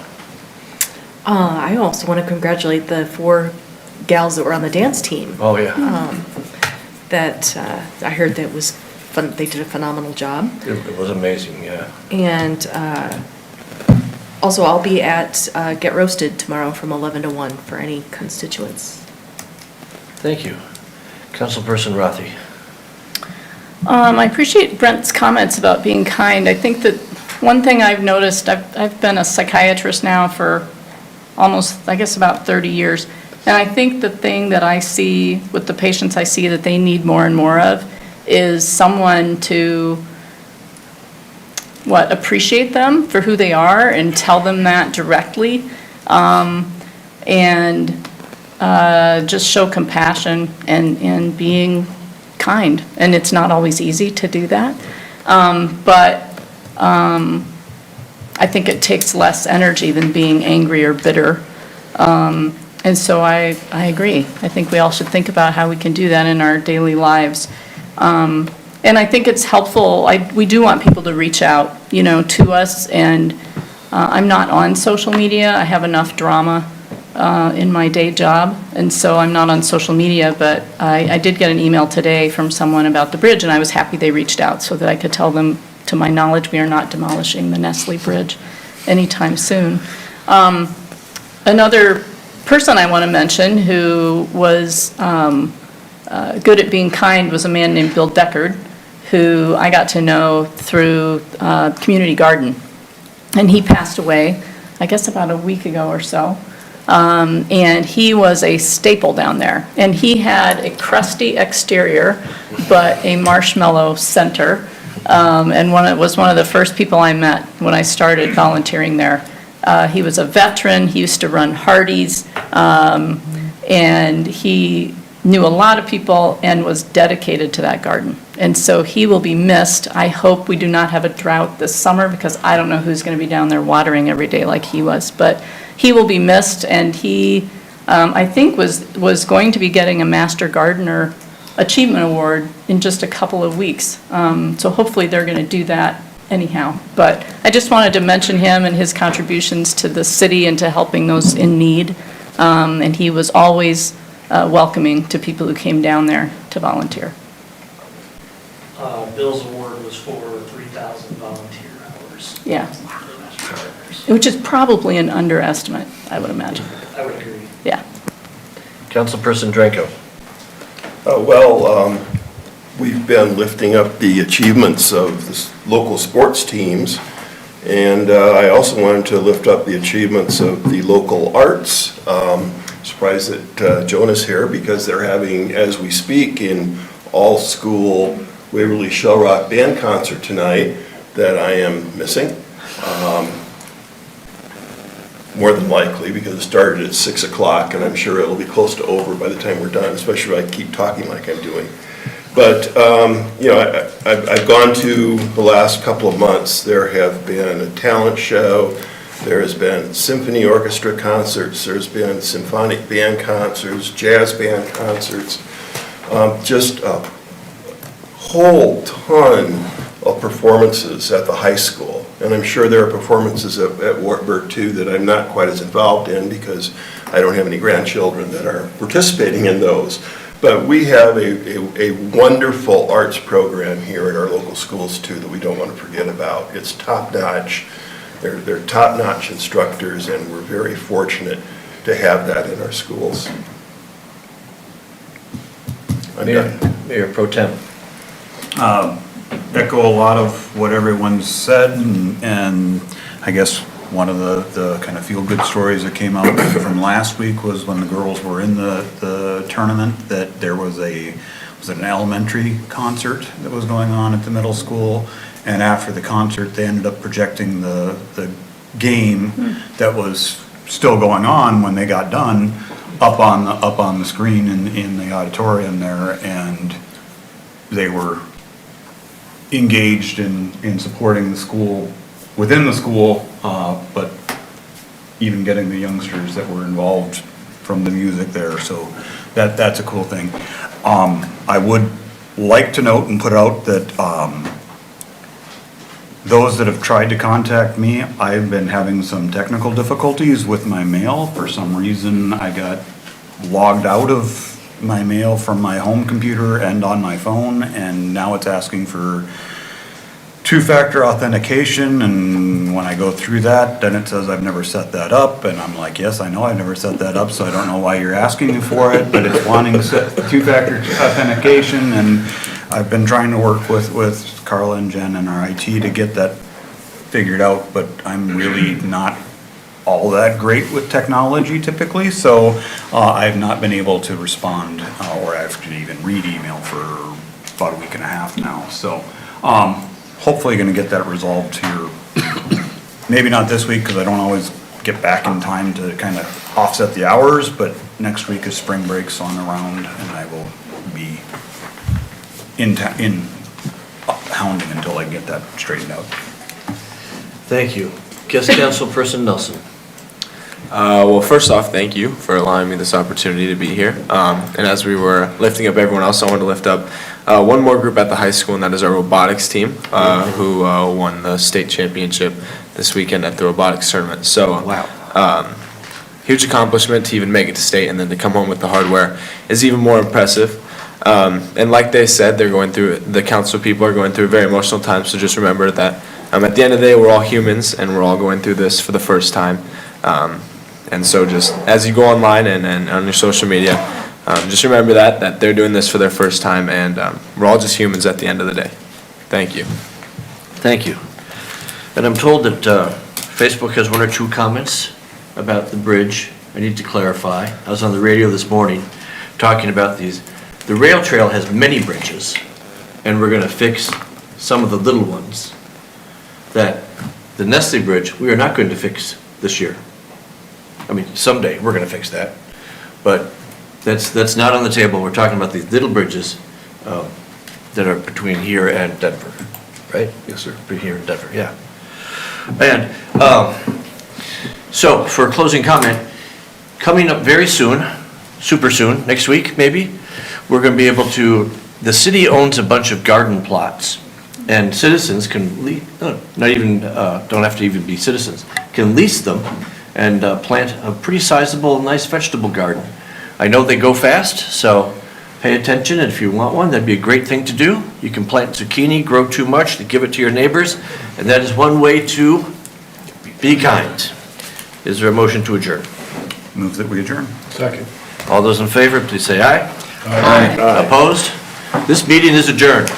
I also want to congratulate the 4 gals that were on the dance team. Oh, yeah. I heard that was fun. They did a phenomenal job. It was amazing, yeah. And also, I'll be at Get Roasted tomorrow from 11 to 1 for any constituents. Thank you. Councilperson Rothi. I appreciate Brent's comments about being kind. I think that one thing I've noticed, I've been a psychiatrist now for almost, I guess, about 30 years. And I think the thing that I see with the patients I see that they need more and more of is someone to, appreciate them for who they are and tell them that directly. And just show compassion and being kind. And it's not always easy to do that. But I think it takes less energy than being angry or bitter. And so I agree. I think we all should think about how we can do that in our daily lives. And I think it's helpful. We do want people to reach out, to us. And I'm not on social media. I have enough drama in my day job, and so I'm not on social media. But I did get an email today from someone about the bridge, and I was happy they reached out so that I could tell them, to my knowledge, we are not demolishing the Nestle Bridge anytime soon. Another person I want to mention who was good at being kind was a man named Bill Deckard, who I got to know through Community Garden. And he passed away, I guess about a week ago or so. And he was a staple down there. And he had a crusty exterior, but a marshmallow center. And was one of the first people I met when I started volunteering there. He was a veteran. He used to run Hardee's. And he knew a lot of people and was dedicated to that garden. And so he will be missed. I hope we do not have a drought this summer, because I don't know who's going to be down there watering every day like he was. But he will be missed, and he, I think, was going to be getting a Master Gardener Achievement Award in just a couple of weeks. So hopefully they're going to do that anyhow. But I just wanted to mention him and his contributions to the city and to helping those in need. And he was always welcoming to people who came down there to volunteer. Bill's award was for 3,000 volunteer hours. Yeah. Which is probably an underestimate, I would imagine. I would agree. Yeah. Councilperson Dranko. We've been lifting up the achievements of the local sports teams, and I also wanted to lift up the achievements of the local arts. Surprised that Jonah's here, because they're having, as we speak, in all school Waverly Shell Rock Band concert tonight that I am missing. More than likely, because it started at 6 o'clock, and I'm sure it'll be close to over by the time we're done, especially if I keep talking like I'm doing. But, I've gone to the last couple of months. There have been a talent show, there has been symphony orchestra concerts, there's been symphonic band concerts, jazz band concerts, just a whole ton of performances at the high school. And I'm sure there are performances at Wartburg too that I'm not quite as involved in because I don't have any grandchildren that are participating in those. But we have a wonderful arts program here at our local schools too that we don't want to forget about. It's top-notch. They're top-notch instructors, and we're very fortunate to have that in our schools. Mayor Pro Tem. Echo a lot of what everyone's said, and I guess one of the kind of feel-good stories that came out from last week was when the girls were in the tournament, that there was an elementary concert that was going on at the middle school, and after the concert, they ended up projecting the game that was still going on when they got done up on the screen in the auditorium there, and they were engaged in supporting the school within the school, but even getting the youngsters that were involved from the music there, so that's a cool thing. I would like to note and put out that those that have tried to contact me, I've been having some technical difficulties with my mail. For some reason, I got logged out of my mail from my home computer and on my phone, and now it's asking for two-factor authentication, and when I go through that, then it says I've never set that up, and I'm like, yes, I know I've never set that up, so I don't know why you're asking me for it, but it's wanting to set two-factor authentication, and I've been trying to work with Carla and Jen and our IT to get that figured out, but I'm really not all that great with technology typically, so I've not been able to respond or actually even read email for about a week and a half now. So hopefully going to get that resolved here. Maybe not this week because I don't always get back in time to kind of offset the hours, but next week is spring breaks on around and I will be in hounding until I get that straightened out. Thank you. Guest Councilperson Nelson. Well, first off, thank you for allowing me this opportunity to be here. And as we were lifting up everyone else, I wanted to lift up one more group at the high school, and that is our robotics team, who won the state championship this weekend at the robotics tournament. So, huge accomplishment to even make it to state, and then to come home with the hardware is even more impressive. And like they said, the council people are going through a very emotional time, so just remember that at the end of the day, we're all humans, and we're all going through this for the first time. And so just as you go online and on your social media, just remember that they're doing this for their first time, and we're all just humans at the end of the day. Thank you. Thank you. And I'm told that Facebook has one or two comments about the bridge. I need to clarify. I was on the radio this morning talking about these. The rail trail has many bridges, and we're going to fix some of the little ones. That the Nestle Bridge, we are not going to fix this year. I mean, someday we're going to fix that, but that's not on the table. We're talking about these little bridges that are between here and Denver, right? Yes, sir. Between here and Denver, yeah. And so for a closing comment, coming up very soon, super soon, next week maybe, we're going to be able to, the city owns a bunch of garden plots, and citizens can, don't have to even be citizens, can lease them and plant a pretty sizable, nice vegetable garden. I know they go fast, so pay attention, and if you want one, that'd be a great thing to do. You can plant zucchini, grow too much, to give it to your neighbors, and that is one way to be kind. Is there a motion to adjourn? Move that we adjourn. Second. All those in favor, please say aye. Aye. Opposed? This meeting is adjourned.